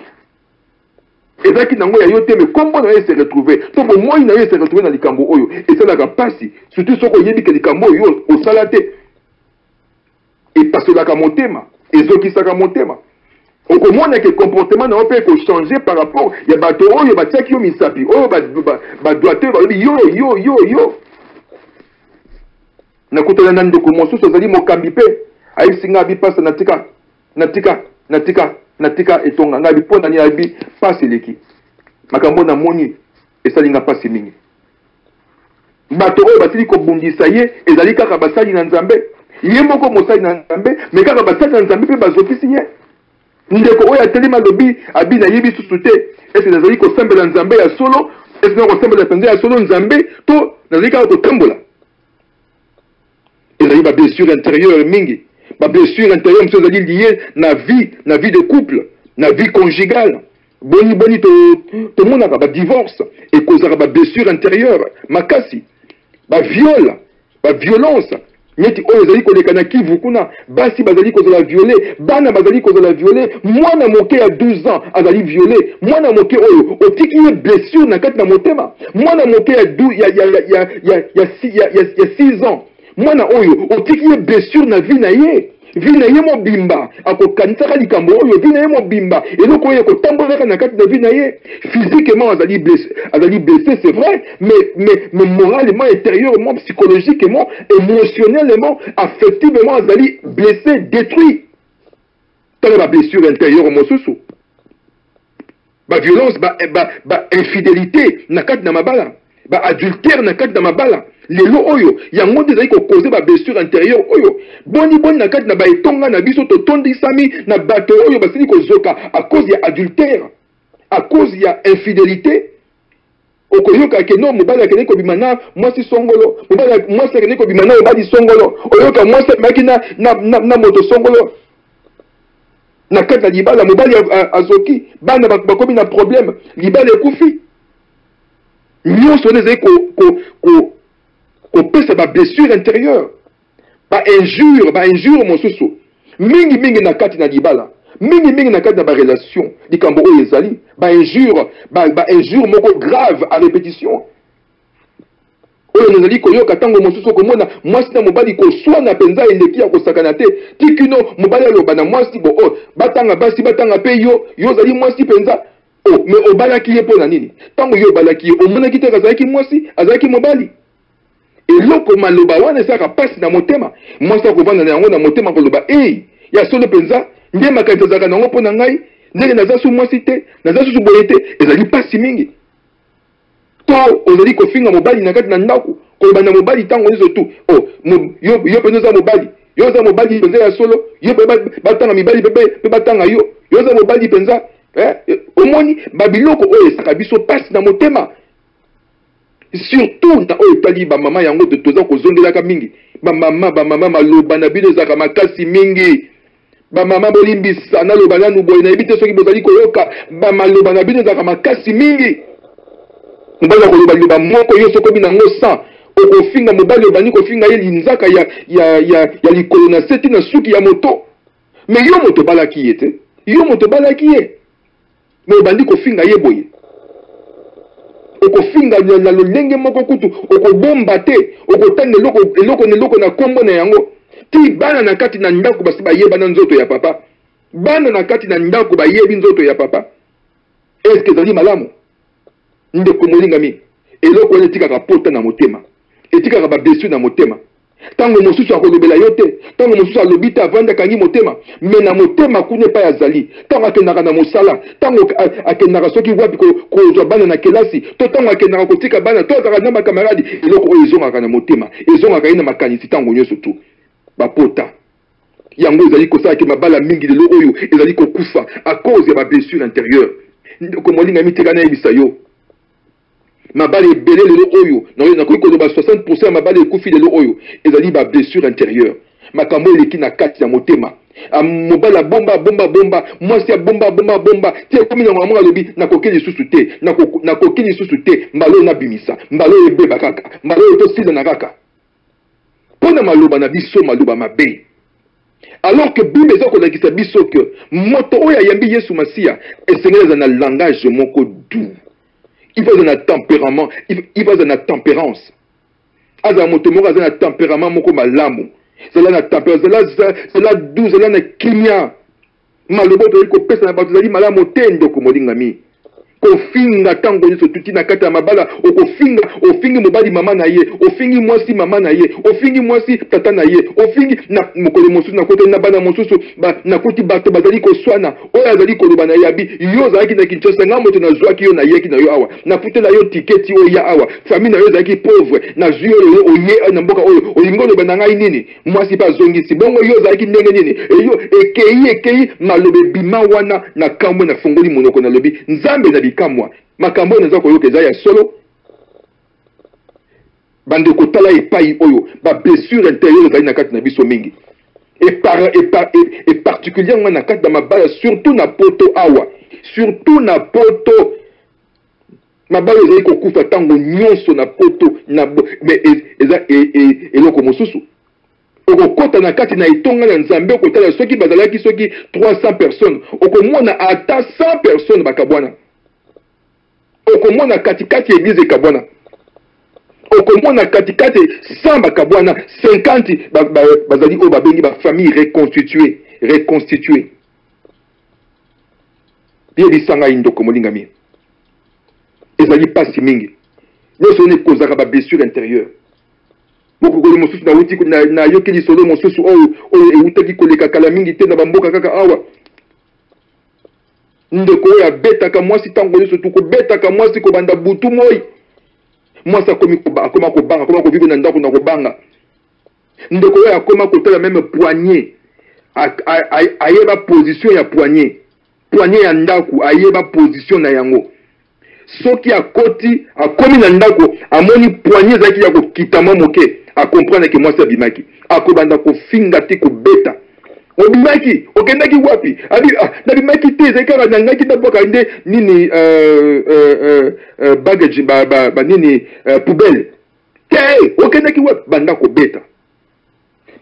[SPEAKER 2] ezaki nango ya yote mais kombo na se retrouver to bo moi na se retrouver na likambo oyo et ça la pasi surtout soko yebi ke likambo yo o salate et parce que la kamotema ezokisaka motema okomona ke comportement na ope ko changer par rapport ya bato oyo batiaki yo misapi oyo ba droiteur balobi yo na kutana na ndeko mosusu azali mokambi pe aisinga bi pasa natika etonga ngabi pona ni abi pasi leki makambo na moni esalinga pasi mingi bato oyo batili ko bundisa ye ezali kaka basali na Nzambe. Ye moko mosali na Nzambe mais kaka basali na Nzambe pe bazopisi ye ndeko oyo atelema lobi abi na yebi susu te ese nazali kosambela Nzambe ya solo ese na kosambela penza ya solo Nzambe to nazali kaka kotambola ezali ba blessure intérieure mingi ba blessure intérieure mso ezali lié na vie de couple na vie conjugale boni to monaka ba divorce et kozaka ba blessure intérieure makasi ba viol ba violence Nyeti oyo zali koleka na Kivu kuna basi bazali kozala violer bana bazali kozala violer mwana moke ya 12 ans azali violer mwana moke oyo otiki ye blessure na kati na motema mwana moke ya 6 ans mwana oyo otiki ye blessure na vie na ye mobimba akokanisaka likambo oyo vie na ye mobimba eloko oyo kotambolaka na kati na vie na ye physiquement azali blessé c'est vrai mais moralement intérieurement psychologiquement émotionnellement affectivement azali blessé détruit tala ba blessure intérieure mosusu ba violence ba infidélité na kati na mabala ba adultère na kati na mabala lelo oyo yango ndezali ko causer ba blessure intérieure oyo boni na kati na ba etonga na biso to tondisami na bato oyo basili ko zoka à cause ya adultère à cause ya infidélité okoyoka ke no mobali akende kobima na mwasi songolo mwasi akende kobima na mobali songolo oyoka mwasi amaki na moto songolo na kati na libala mobali azoki bana bakomi na problème libala ekufi nyonso wana ezali kopesa bablessure intérieure bainjure mosusu mingi na kati na libala mingi na kati na barelation likambo oyo ezali bainjure moko grave à répétition oyo nazali koyoka ntango mosusu okomona mwasi na mobali koswana mpenza eleki ya kosakana te tikino mobali aloba na mwasi bo batanga basi batanga mpe yo ozali mwasi mpenza me obalaki ye mpo na nini ntango yo obalaki ye omonaki te azalaki mwasi azalaki mobali eloko maloba wana esalaka mpasi na motema mwasi akovanda na yango na motema koloba ya solo mpenza nde makanisi azalaka nango mpo na ngai ndenge naza su mwasi te naza susu boye te ezali mpasi mingi to ozali kofinga mobali na kati na ndako koloba na mobali ntango nyonso tu yo mpenza oza mobali yo oza mobali mpenza ya solo yo mpe batanga mibali mpe batanga yo oza mobali mpenza omoni babiloko oyo esaka biso mpasi na motema surtout na oyo etali bamama yango toza kozongelaka mingi bamama maloba na bino ezalaka makasi mingi bamama bolimbisa naloba nanu boye nayebi te soki bozali koyoka bamaloba na bino ezalaka makasi mingi mobali akoloba liloba moko yo sokomi nango san okofinga mobali obandi kofinga ye linzaka ya likolo na se ti na suki ya moto me yo moto obalaki ye te yo moto obalaki ye me obandi kofinga ye boye okofinga na lolenge moko kutu okobomba te okotanga eloko na kombo na yango ti bana na kati na ndako basi bayeba na nzoto ya papa bana na kati na ndako bayebi nzoto ya papa eske ezali malamu ndeko molingami eloko wana etikaka pota na motema etikaka bablessure na motema ntango mosusu akolobela yo te ntango mosusu alobi te avandi akangi motema me na motema kuna epai azali ntango akendaka na mosala ntango akendaka soki wapi kozwa bana na kelasi to ntango akendaka kotika bana to azalaka na bakamaradi eloko oyo ezongaka na motema ezongaka ye na makanisi ntango nyonso tu bapota yango ezali kosalaki mabala mingi lelo oyo ezali kokufa à cause ya bablessure intérieure ndeko molingami teka nayebisa yo mabale ebele lelo oyo nakoki koloba 60% ya mabale ekufi lelo oyo ezali bablessure intérieure makambo eleki na kati ya motema mobala bomba mwasi ya bomba te ekomi nango amongo alobi nakoki lisusu te mbala oyo nabimisa mbala oyo ebeba kaka mbala oyo tosilana kaka mpo na maloba na biso maloba mabe alors que bible eza kolakisa biso ke moto oyo ayambi yesu masiya esengeli aza na langage moko doux il va dans un tempérament, il va dans la tempérance. Aza moto moko aza na tempérament moko malamu. Zala na tempérance, zala douce, zala na kimia. Malobo to ko pesa na bato zali malamu tendo ko molingami. Kofinga tango nyonso tuti na kata mabala ofingi mobali mama na ye ofingi mwasi mama na ye ofingi mwasi tata na ye ofingi na mokolo mosusu na kota na bana mosusu na koti bato bazali koswana oyo azali koloba na yabi yo ozalaki na Kinshasa nga moto nazwaki yo na yeki na yo awa na futela yo tiketi oyo ya awa famille na yo ezalaki pauvre na zwi oyo oye na mboka oyo olingo loba na ngai nini mwasi pa zongisi bongo yo ozalaki ndenge nini eyo ekei malobe bima wana na kambo na fongoli monoko na lobi nzambe na kamwa makambo naza koyoka eza ya solo bande kotala epai oyo ba blessure intérieure ezali na kati na biso mingi et particulièrement na kati na mabala surtout na poto awa surtout na poto mabala ezali kokufa ntango nyonso na poto eza eloko mosusu okokota na kati na etonga na nzambe okotala soki bazalaki soki 300 personnes okomona ata 100 personnes bakabwana okomona katikati église kabwana okomona katikati 100 bakabwana 50 bazali oyo babengi ba famille reconstituée yebisanga indoko molingami ezali pasi mingi nyonso ne kozaka ba blessure intérieure mokokoli mosusu na yoki lisolo mosusu oyo eutaki koleka kala mingi te na bamboka kaka awa ndeko oyo abetaka mwasi ntango nyonso tu kobetaka mwasi kobanda butu moi mwasi akoma kobanga akoma kovivre na ndako na kobanga ndeko oyo akoma kotala meme poignet ayeba position ya poignet ya ndako ayeba position na yango soki akoti akomi na ndako amoni poignée ezalaki ya kokitama moke akomprendre ke mwasi abimaki akobanda kofinga te kobeta obimaki okendaki wapi abi nabimaki te ezalaki kaka nangaki nabwaka nde nini baggage nini poubelle te okendaki wapi banda kobeta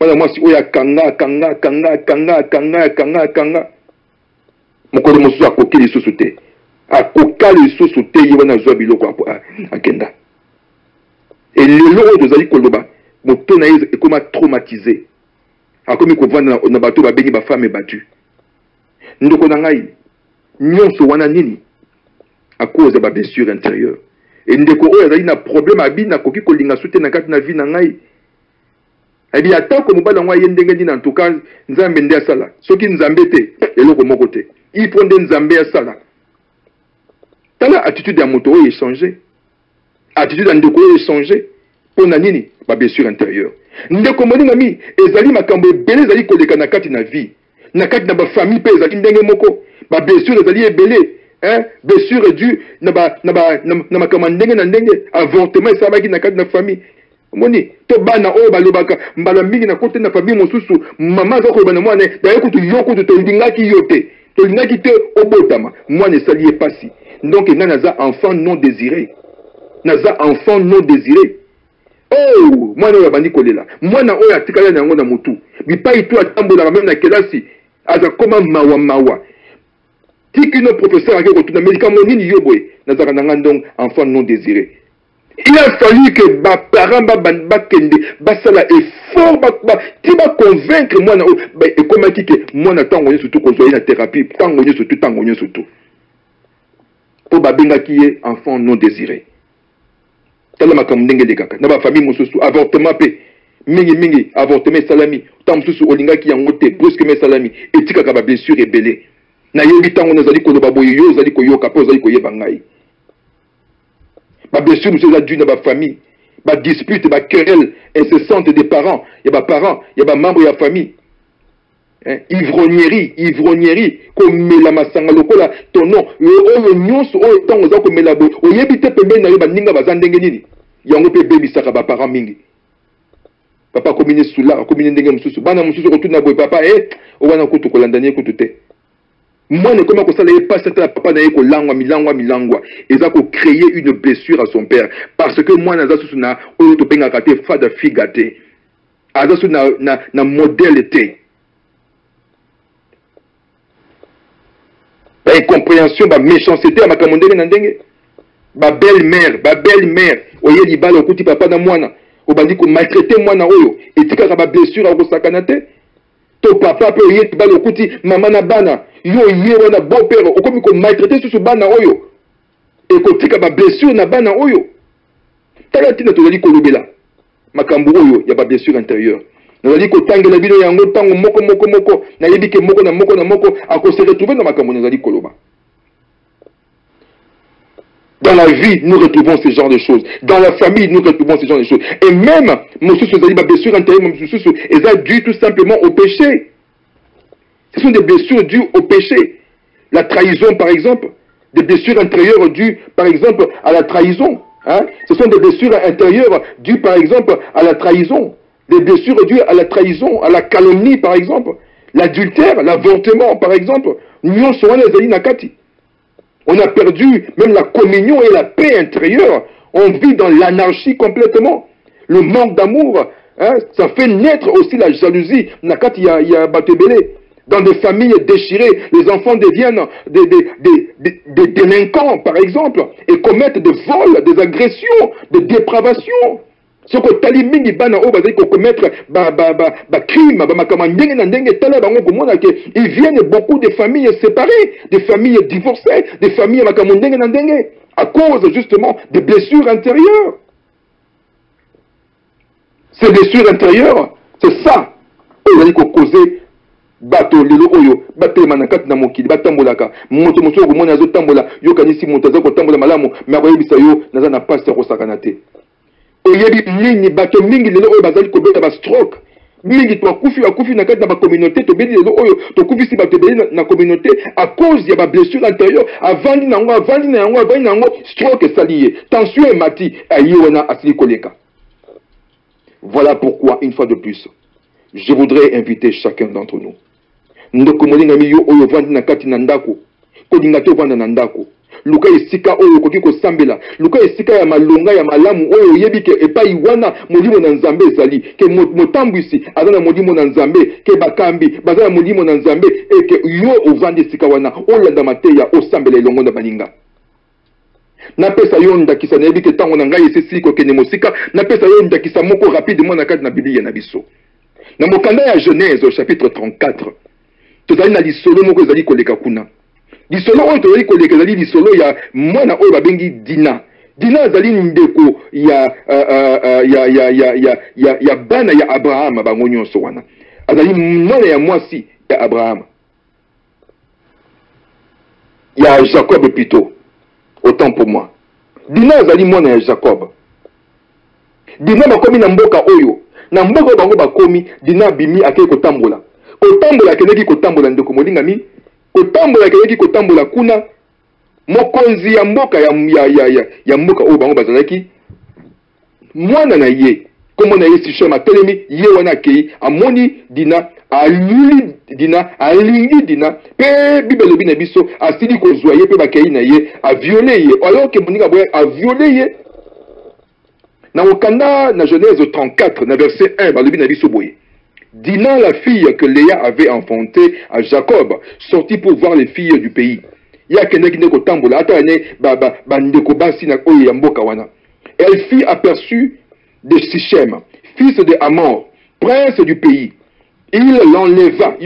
[SPEAKER 2] mwana mwasi oyo akanga mokolo mosusu akoki lisusu te akoka lisusu te ye wana azwa biloko akenda elelo oyo tozali koloba moto na ye ekoma traumatisé akomi kovanda na bato babengi bafame battu ndeko na ngai nyonso wana nini a cause ya bablessure intérieure e ndeko oyo azali na problème abi nakoki kolinga su te na kati na vie na ngai abi atako mobala ngwa ye ndenge nini en tout cas nzambe nde asala soki nzambe te eloko moko te il faut nde nzambe asala tala attitude ya moto oyo échanger attitude ya ndeko oyo échanger pona nini bablessure intérieure ndeko moninga mi ezali makambo ebele ezali koleka na kati na vie na kati na bafamille mpe ezali ndenge moko bablessure ezali ebele blessure due na makambo ndenge na ndenge avortement esalaki na kati na famille moni to bana oyo balobaka mbala mingi na kote na famille mosusu mama aza koloba na mwana daye kutu yo kutu tolingaki yo te tolingaki te obotama mwana esali ye pasi donc nga naza enfant non désiré naza enfant non désiré oh mwana oyo abandi kolela mwana oyo atikala na yango na motu bipai to atambolaka meme na kelasi aza koma mawa tikino professeur ake kotuna médicament nini yo boye nazaka na nga donc enfant non désiré. Il a fallu que mes parents basala effort qui va convaincre moi et comment que moi n'attends surtout qu'on soit la thérapie tango surtout pour babenga qui est enfant non désiré. Tala makamndenge de kaka na ba famille mosusu avortement pe mingi avortement salami tam susu olinga ki yangote brusque mes salami etika ka ba blessure rebelle na yebi tango nazali ko loba boyo yo zali ko yoka po zali ko yeba ngai. Ma blessure, monsieur a dû dans ma famille, ma dispute, ma querelle incessante des parents, il y a parents, il y a membres de la famille. Ivrognerie, comme la masanga lokola, ton nom, le nyons, le temps aux comme la boue, au yébite pembe na yoba ninga bazandenge nini, yango pe baby saka ba parents mingi. Papa komine soula, komine ndenge mususu, bana mususu retourne na boue papa, owana kutu kolandanie kutu te. Moi, ne comment ça n'est pas certain papa n'a ko milangwa et ko créer une blessure à son père parce que moi naza susuna o to penga kate fada figate aza susuna na modèle té ba incompréhension ba méchanceté ma kamondenge na ndenge ba belle-mère oye libala okuti papa na mwana obandi ko maltraiter mwana oyo etika ba blessure a ko sakana te to papa pe oye libala okuti mama na bana yo yé na bon père okomi ko maltraiter sur bana oyo et ko tika ba blessure na bana oyo tala tina to zali ko lobela makambo oyo ya ba blessure intérieure na zali ko tangela bino yango tango moko na yebike moko na moko ako se retrouver na makambo na zali ko loba. Dans la vie, nous retrouvons ce genre de choses. Dans la famille, nous retrouvons ce genre de choses. Et même, monsieur Sozali, ma blessure intérieure, elles ont dû tout simplement au péché. Ce sont des blessures dues au péché. La trahison, par exemple, des blessures intérieures dues, par exemple, à la trahison. Hein? Ce sont des blessures intérieures dues, par exemple, à la trahison. Des blessures dues à la trahison, à la calomnie, par exemple. L'adultère, l'avortement, par exemple. Nous sommes les Nakati. On a perdu même la communion et la paix intérieure. On vit dans l'anarchie complètement. Le manque d'amour, hein, ça fait naître aussi la jalousie. Nakati, il y a Batebele. Dans des familles déchirées, les enfants deviennent des délinquants, par exemple, et commettent des vols, des agressions, des dépravations. Ce que tali mingi bana o bazali ko commettre crime ils viennent beaucoup de familles séparées, des familles divorcées, des familles à cause justement des blessures intérieures. Ces blessures intérieures, c'est ça qui a causé bato lelo oyo batema na kati na mokili batambolaka moto moso ko mona azotambola yo kanisi moto azako tambola malamu mais akoyebisa yo naza na passe ko sakana te oyebi nini bato mingi lelo oyo bazali kobeta ba stroke mingi twakufi bakufi na kati na communauté tobeli lelo oyo tokufi si bato ebele na communauté à cause ya ba blessure antérieure avandi na yango stroke esali ye tension emati aye wana asili koleka. Voilà pourquoi une fois de plus je voudrais inviter chacun d'entre nous ndeko molinga mi yo oyo vandi na kati na ndako kolinga te vanda na ndako luka esika oyo koki kosambela luka esika ya malonga ya malamu oyo yebi ke epai wana molimo na nzambe ezali ke motambwisi aza na molimo na nzambe ke bakambi baza na molimo na nzambe eke yo ovandi esika wana olanda mateya osambela elongo na baninga. Napesa yo ndakisa na yebi ke tango na ngai esisi kokende mosika napesa yo ndakisa moko rapidement na kati na Biblia na biso na mokanda ya Genèse au chapitre 34 tozali na lisolo moko ezali koleka kuna. Lisolo oyo tozali koleka ezali lisolo ya mwana oyo babengi Dina. Dina azali ndeko ya bana ya Abraham bango nyonso wana. Azali mwana ya mwasi ya Abraham. Ya Jacob plutôt. Autant pour moi. Dina azali mwana ya Jacob. Dina bakomi na mboka oyo. Na mboka bango bakomi Dina bimi akei kotambola. Kotambola keneki kotambola ndeko molinga mi. Kotambola keneki kotambola kuna mokonzi ya mboka ya mboka oyo bango bazalaki mwana na ye komo na ye Sichem atelemi ye wana akei amoni Dina alingi Dina pe Bible lobi na biso asili kozwa ye pe bakei na ye aviole ye alors que moninga boye aviole ye na okanda na Genèse 34 na verset 1 balobi na biso boye Dina, la fille que Léa avait enfantée à Jacob, sortit pour voir les filles du pays. Elle fit aperçu de Sichem, fils de Hamor, prince du pays. Il l'enleva.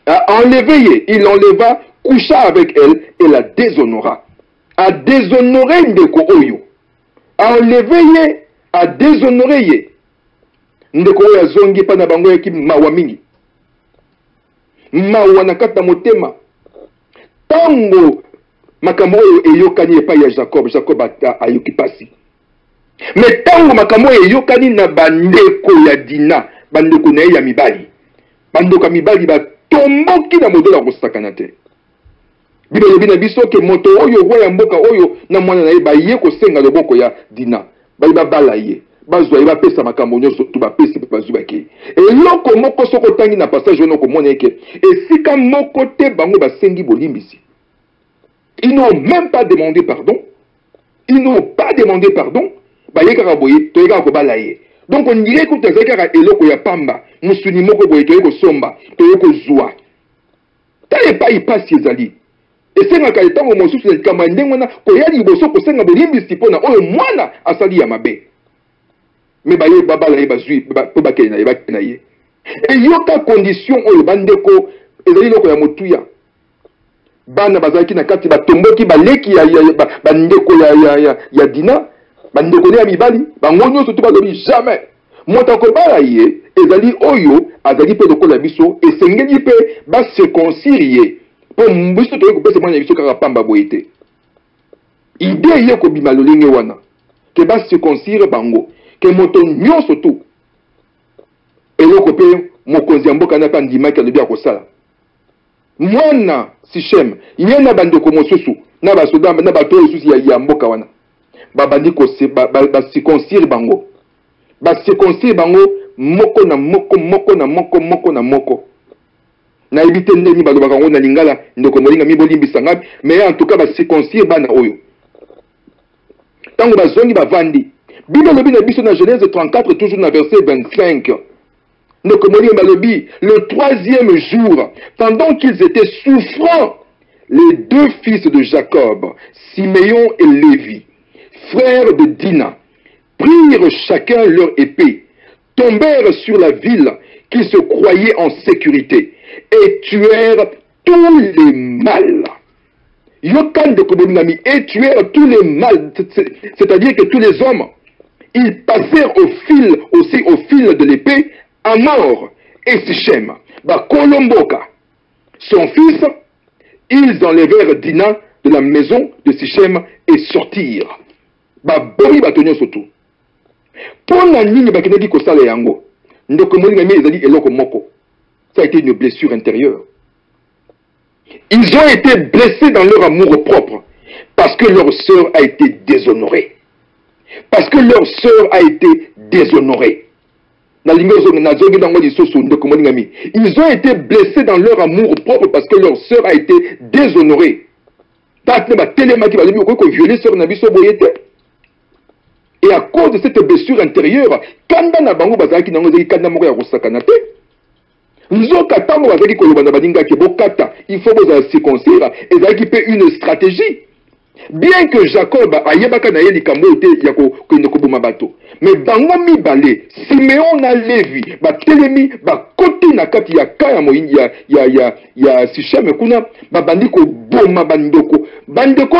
[SPEAKER 2] A enlevé. Il l'enleva, coucha avec elle et la déshonora. A déshonoré ndeko oyo. A enlevé. A déshonoré ye. Ndeko ya zongi pa na bango yaki mawa mingi. Mawa na kata motema. Tango makambo oyo eyokani epai ya Jacob ayoki pasi. Mais tango makambo oyo eyokani na bandeko ya Dina, bandeko na ye ya mibali. Bandeko mibali batomboki na modelo ya kosakana te. Bibele lobi na biso ke moto oyo roi ya mboka oyo na mwana na ye baye kosenga loboko ya Dina. Ba bala ye bazwa ba pesa makambo nyonso tu ba pesa bazwa ke eloko moko soko tangi na passage ono ko mona eke esika moko te bango basengi bolimbisi. Ils n'ont même pas demandé pardon. Ba yeka boye to yeka ko bala ye. Donc on dirait que tazaka eloko ya pamba musuni moko boye to yeko somba to yeko zwa tale pa ipasi ezali. Esenga ka etango mosusu na kamande ngwana ko yali boso ko senga bolimbisi pona oyo mwana asali ya mabe. Me baye babala ye bazui po bakeli na ye bakena ye. E yoka condition oyo bandeko ezali loko ya motuya. Bana bazalaki na kati batomboki baleki ya bandeko ya Dina, bandeko ya mibali, bango nyonso to balobi jamais. Mota ko bala ye ezali oyo azali pe lokola biso esengeli pe ba circoncire. Pour mbiso to ko pesa mwana biso kaka pamba boyete. Idée ye ko bima lolinge wana. Ke ba circoncire bango, ke moto nyonso tu. Eloko pe mokonzi mboka na pandima ke lobi akosala. Mwana Sichem, yena bandeko mosusu na basoda na bato osusu ya mboka wana. Babandi ko se ba circoncire bango. Ba circoncire bango moko na moko. Na éviter ndeni balobaka ngo na lingala ndeko molinga mibolimbisa ngapi mais en tout cas ba circoncire bana oyo tango bazongi bavandi Bible lobi na biso na Genèse 34 toujours na verset 25 ndeko molinga lobi le troisième jour pendant qu'ils étaient souffrants les deux fils de Jacob Siméon et Lévi frères de Dina prirent chacun leur épée tombèrent sur la ville qui se croyaient en sécurité et tuèrent tous les mâles. Yokan de Kobominami et tuèrent tous les mâles, c'est-à-dire que tous les hommes, ils passèrent au fil de l'épée à mort. Et Sichem, Kolomboka, son fils, ils enlevèrent Dina de la maison de Sichem et sortirent. Bori batonyo soto. Pour la ligne bakendaki ko sala yango. Ndeko moninga mi ezali eloko moko. Ça a été une blessure intérieure. Ils ont été blessés dans leur amour propre parce que leur sœur a été déshonorée. Parce que leur sœur a été déshonorée. Ils ont été blessés dans leur amour propre parce que leur sœur a été déshonorée. Et à cause de cette blessure intérieure, il faut circoncire et une stratégie. Bien que Jacob ayebaka na yeli kamote yako kwenoko mabato, mais bango mibale Simeon na Levi ba telemi ba koti na kati ya kaya moyini ya Sichem kuna ba bandiko boma bandoko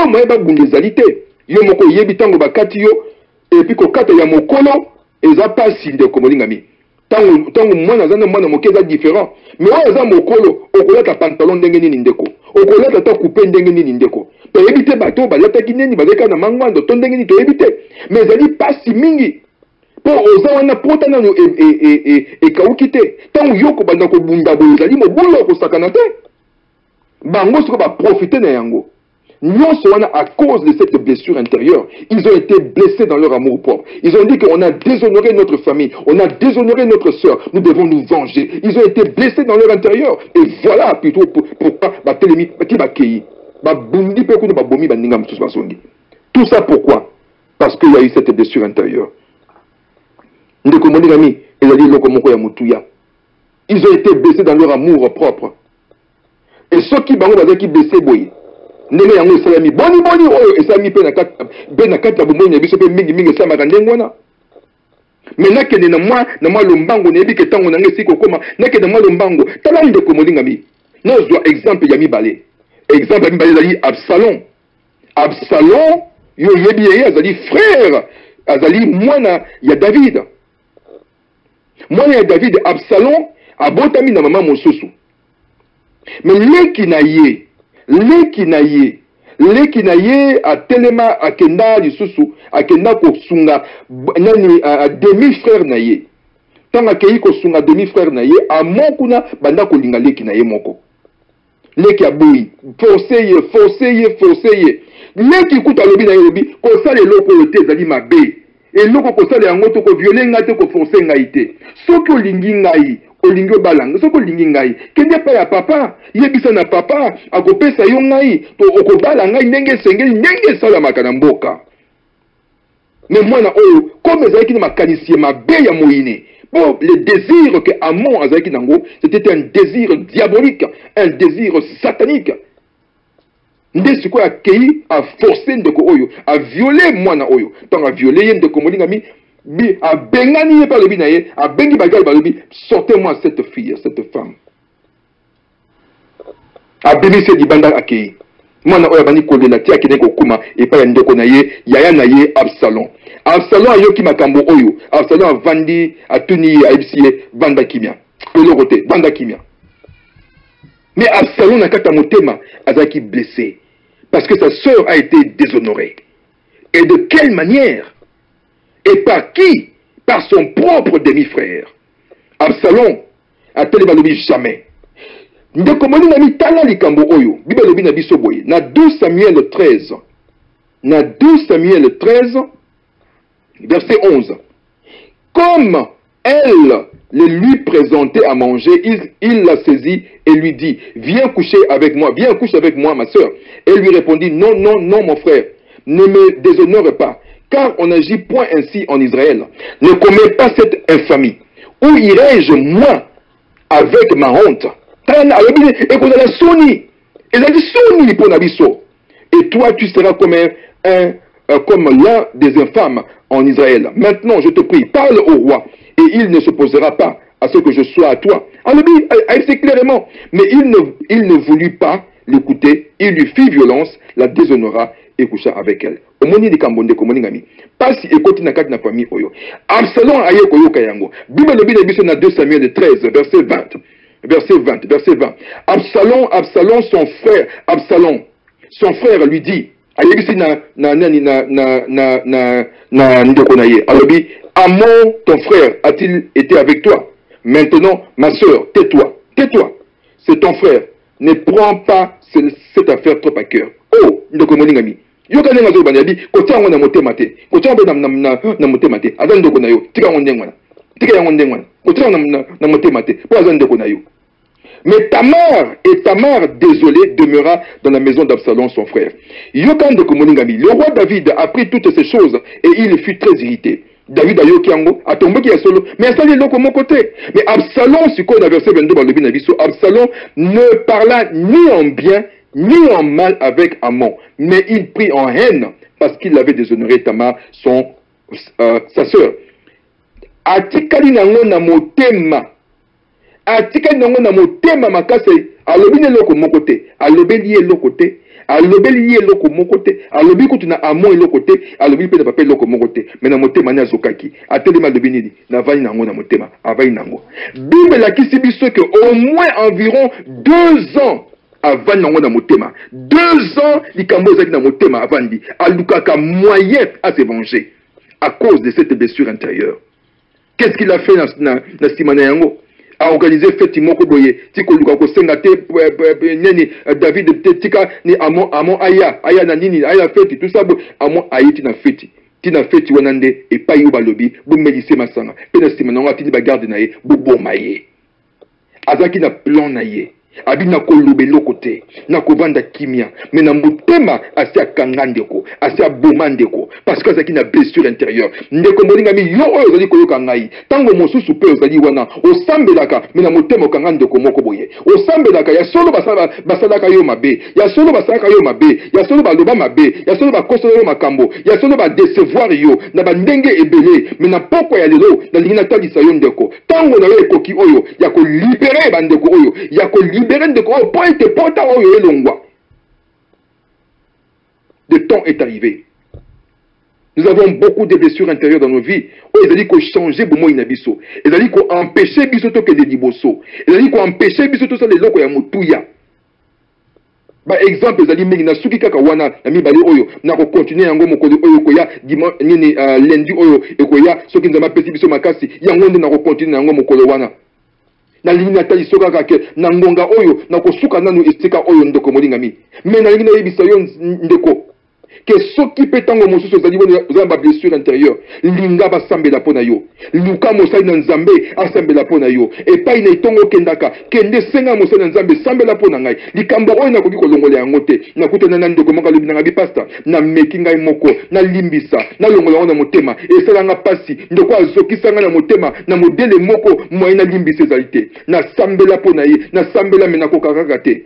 [SPEAKER 2] moye ba bundezalite yo moko yebi tango bakati yo et puis ko kata ya mokolo eza pasi ndeko molingami tango mwana zana mwana mokeza différent mais oyo za mokolo okolata pantalon ndenge nini ndeko okolata ta coupe ndenge nini ndeko to ebite bato balataki nini bazeka na mangwando to ndenge nini to ebite mais ezali pasi mingi po oza wana pota nano ekauki te tango yoko banda kobunda boye ezali mobulu okosakana te bango soko baprofite na yango. À cause de cette blessure intérieure, ils ont été blessés dans leur amour propre. Ils ont dit qu'on a déshonoré notre famille, on a déshonoré notre sœur, nous devons nous venger. Ils ont été blessés dans leur intérieur. Et voilà plutôt pourquoi tout ça pourquoi? Parce qu'il y a eu cette blessure intérieure. Ils ont été blessés dans leur amour propre. Et ceux qui sont blessés, ndenge yango esalami boni oyo esalami pe na kati ya bomoi na biso pe mingi esalamaka ndenge wana. Mais nakende na mwa lombango nayebi ke ntango na ngai esika okoma nakende mwa lombango tala ndeko molingami nazwa exemple ya mibale. Exemple ya mibale ezali Absalom yo yebi ye azali frère azali mwana ya David. Mwana ya David Absalom abotami na mama mosusu. Mais leki na ye a telema akenda lisusu akenda kosunga nani demi frère na ye tanga kei kosunga demi frère na ye amokuna banda kolinga leki na ye moko leki aboyi forcer ye leki kuta lobi na ye lobi kosala eloko yote ezali mabe eloko kosala yango to ko violer ngai te ko forcer ngai te soki olingi ngai olingo balanga soko lingi ngai kende pa ya papa yebisa na papa akopesa yo ngai to okobala ngai ndenge sengeli ndenge sala makana mboka. Mais mwana oyo comme ezalaki na makanisie mabe ya moine bon le désir que Amon azalaki nango c'était un désir diabolique, un désir satanique. Nde siko ya kei a forcer ndeko oyo a violer mwana oyo tant a violer ndeko molingami bi a bengani par le binaye a bengi bagal balobi sortez-moi cette fille cette femme a bénissé di banda akei mwana oyo bani kolela ti akene ko kuma e pa ndeko na ye yaya na ye Absalom ayoki makambo oyo Absalom avandi atuni aibisiye banda kimia lelo kote banda kimia. Mais Absalom na kata motema azaki blessé parce que sa sœur a été déshonorée. Et de quelle manière? Et par qui? Par son propre demi-frère. Absalom a tellement lobi jamais. Ndeko moni na mitala likambo oyo. Bible lobi na biso boye. Na 2 Samuel 13. Na 2 Samuel 13 verset 11. Comme elle le lui présentait à manger, il la saisit et lui dit, viens coucher avec moi, ma soeur. Elle lui répondit, non, mon frère, ne me déshonore pas, car on n'agit point ainsi en Israël. Ne commets pas cette infamie. Où irai-je, moi, avec ma honte? Et toi, tu seras comme l'un des infâmes en Israël. Maintenant, je te prie, parle au roi, et il ne s'opposera pas à ce que je sois à toi. Alors, c'est clairement, mais il ne voulut pas l'écouter, il lui fit violence, la déshonora et coucha avec elle. Omoni di kambonde komoni ngami. Pasi ekoti na kati na famille oyo. Absalom aye koyoka yango. Bible lobi na biso na 2 Samuel 13 verset 20. Verset 20. Absalom, son frère lui dit, ayebisi na ndeko na ye alobi Amon ton frère a-t-il été avec toi? Maintenant ma sœur, tais-toi, c'est ton frère, ne prends pas cette affaire trop à cœur. Oh ndeko molingami yoka nenga zo banabi kotia ngo na motema te kotia ngo na motema te aza ndeko na yo tika ngo ndengwana kotia na motema te po aza ndeko na yo. Mais Tamar, désolé, demeura dans la maison d'Absalom, son frère. Yokan de Komoningami, le roi David a appris toutes ces choses et il fut très irrité. David a yokiango, a tombé qui est solo, mais ça est de mon côté. Mais Absalom, si on a verset 22 dans le Binabiso, Absalom ne parla ni en bien ni en mal avec Amon, mais il prit en haine parce qu'il avait déshonoré Tamar, sa sœur. Atikali nango na motema. Atikali nango na motema makase alobi ne loko mokote alobeli ye lokote alobeli ye loko mokote alobi kutu na Amon lokote alobi pe na papa loko mokote mais na motema na zokaki atelema lobi nini na vani nango na motema avai nango Bible la kisi biso que au moins environ 2 ans avant nango na motema 2 ans likambo zaki na motema avandi alukaka moyen à se venger à cause de cette blessure intérieure. Qu'est-ce qu'il a fait na simana yango? A organisé fête moko boye tiko luka ko senga te neni David te tika ni Amon aya na nini aya fête tout ça Amon ayiti na fête tina fête wanande et pa yo balobi bu melise masanga pe na simana ngo atini ba garde na ye bu bomaye azaki na plan na ye abina kolobe lokote na kovanda kimia mais na motema asia kangandeko asia bomandeko parce que azaki na blessure intérieure ndeko molingami yo oyo zali koyoka ngai tango mosusu pe ozali wana osambelaka mais na motema kangandeko moko boye osambelaka ya solo basalaka yo mabe ya solo basalaka yo mabe ya solo baloba mabe ya solo bakosola yo makambo ya solo ba décevoir yo na bandenge ebele mais na poko ya lelo na lingina talisa yo ndeko tango na yo ekoki oyo ya ko libérer bandeko oyo ya ko le temps est arrivé. Nous avons beaucoup de blessures intérieures dans nos vies. Ils ont dit qu'on changeait pour moi inabiso. Ils ont dit qu'on empêchait bisoto que des liboso. Ils ont dit qu'on empêchait bisoto ça les locaux ya mutuya. Par exemple, ils ont dit mais na suki kaka wana na mi bali oyo na ko continuer yango mokolo oyo koya dimanche nini lundi oyo ekoya soki nzama pesi biso makasi yango nde na ko continuer yango mokolo wana. Na lingina tali soka kake na ngonga oyo na kosuka nanu esika oyo ndeko molingami mais na lingina yebisa yo ndeko que soki petango mosusu zali bona ba blessure intérieure linga ba sambela pona yo luka mosali na nzambe asambela pona yo et pa ina itongo kendaka kende senga mosali na nzambe sambela pona ngai likambo oyo na koki kolongola yango te na kutana na ndeko monga lobi na ngabi pasta na meki ngai moko na limbisa na longola na motema esala nga pasi ndeko azokisa nga na motema na modele moko moyen na limbisa ezalite na sambela pona ye na sambela mena kokaka te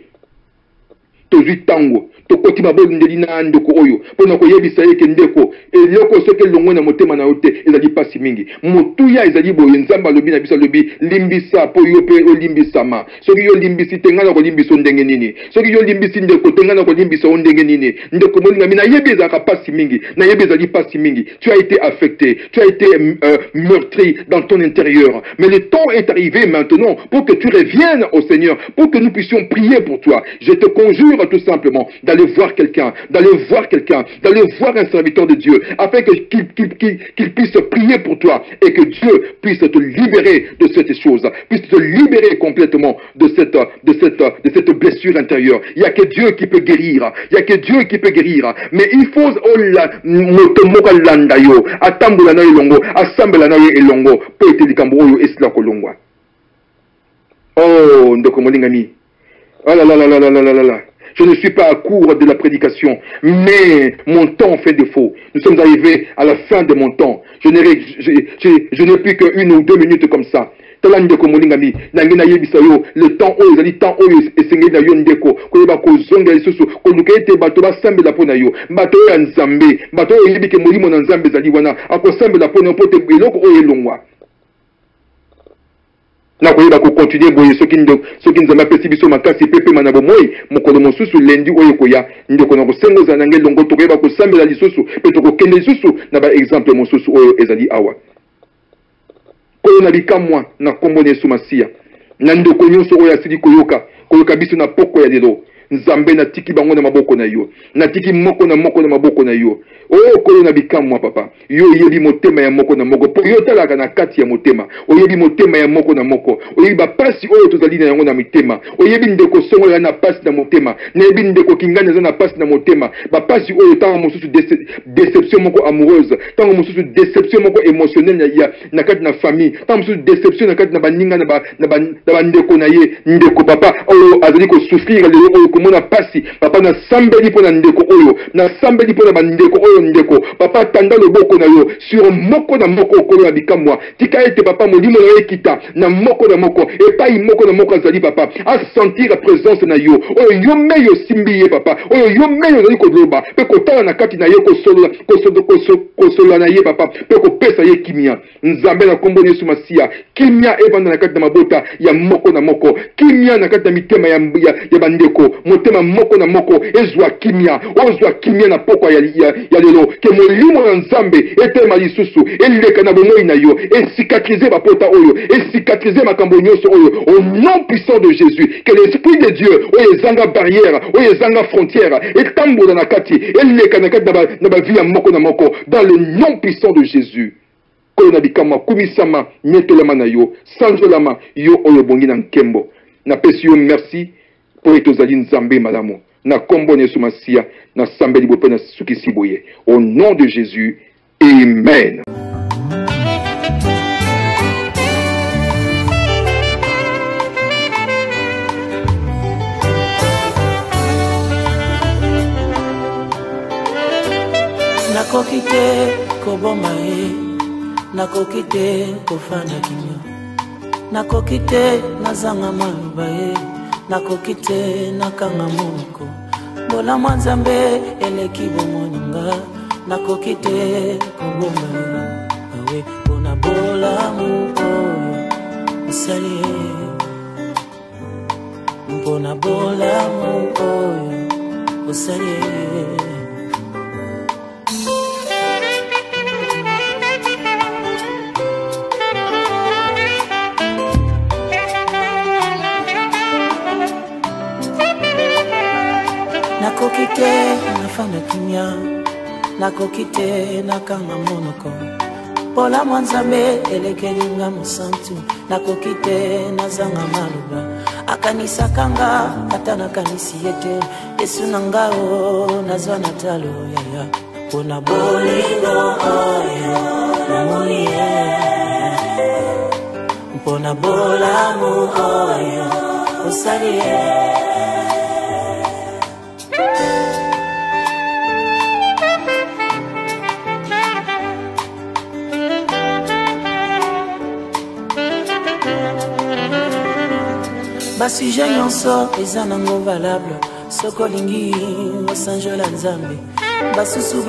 [SPEAKER 2] tozwi tango tokoti maboli ndeli na ndeko oyo pona koyebisa ye ke ndeko eloko soki elongwe na motema na yo te ezali pasi mingi motuya ezali boye nzambe alobi na biso alobi limbisa po yo mpe olimbisama soki yo limbisi te ngai na kolimbisa ndenge nini soki yo limbisi ndeko te ngai na kolimbisa o ndenge nini ndeko molingami nayebi ezalaka pasi mingi nayebi ezali pasi mingi tu as été affecté tu as été meurtri dans ton intérieur mais le temps est arrivé maintenant pour que tu reviennes au Seigneur pour que nous puissions prier pour toi. Je te conjure tout simplement d'aller voir quelqu'un, d'aller voir un serviteur de Dieu, afin qu'il puisse prier pour toi et que Dieu puisse te libérer de cette chose, puisse te libérer complètement de cette blessure intérieure. Il n'y a que Dieu qui peut guérir, il n'y a que Dieu qui peut guérir, mais il faut oh, ndeko molingami. Oh là là là là là là là là. Je ne suis pas à court de la prédication, mais mon temps fait défaut. Nous sommes arrivés à la fin de mon temps. Je n'ai plus qu'1 ou 2 minutes comme ça. Le temps où ils temps où ils na yo ndeko ko ba ko zonga lisusu ko lukete bato ba sambela pona yo bato ya nzambe bato yo yibike molimo na nzambe zali wana akosambela pona pote eloko oyo elongwa na koyeba ko continuer boye soki nzambe pesi biso makasi pepe manabo moyi mokolo mosusu lendi oyo koya ndeko na kosengo za nange longo to koyeba ko sambela lisusu pe to ko kende lisusu na ba exemple mosusu oyo ezali awa koyo na bikamwa na kombo Yesu Masia na ndeko nyonso oyo asili koyoka biso na poko ya lelo nzambe natiki bango na maboko na yo natiki moko na maboko na yo o kolo na bikamwa papa yo yebi motema ya moko na moko po yo talaka na kati ya motema oyebi motema ya moko na moko oyebi bapasi oyo tozali na yango na mitema oyebi ndeko songo ya na pasi na motema neyebi ndeko kingana za na pasi na motema bapasi oyo tango mosusu déception moko amoureuse tango mosusu déception moko émotionnelle ya na kati na famille tango mosusu déception na kati na baninga na bandeko na ye ndeko papa oyo azali ko souffrir lelo oyo komona pasi papa na sambeli po na ndeko oyo na sambeli po na bandeko oyo ndeko papa tanda loboko na yo sur moko na moko okolo na bikamwa tika ete papa molimo na ye kita na moko epai moko na moko azali papa a sentir la présence na yo oyo yo meyo simbi ye papa oyo yo meyo azali koloba pe kotala na kati na ye kosolola na ye papa pe kopesa ye kimia nzambe na kombo Yesu Masia kimia evanda na kati na mabota ya moko na moko kimia na kati na mitema ya bandeko motema moko na moko ezwa kimia na poko ya lelo ke molimo na nzambe etema lisusu eleka na bomoi na yo cicatriser bapota oyo cicatriser makambo nyonso oyo au nom puissant de Jésus que l'esprit de Dieu oyo ezanga barrière oyo ezanga frontière etambola na kati eleka na kati na ba vie ya moko na moko dans le nom puissant de Jésus kolo na bikama kumisama nyetolama na yo sanjolama yo oyo bongi na nkembo na pesi yo merci pour etozali nzambe malamu na kombo Yesu Masia na sambeli bope na sukisi boye au nom de Jésus amen.
[SPEAKER 1] Nakokite koboma ye nakokite kofana kinyo nakokite nazanga maluba ye nakokite nakanga moko bola mwanzambe eleki bomonanga nakokite koboma ye awe pona bola muoyo usali pona bola muoyo usali nakokite nafana kimia nakokite nakanga monoko pola mwanzambe elekelinga musantu nakokite nazanga maluba akanisa kanga ata nakanisi yete Yesu nangao nazwa natalo yaya pona bolingo oyo namuye pona bola mu oyo usalie basujet nyonso eza nango valable soko lingi osanjola nzambe basusu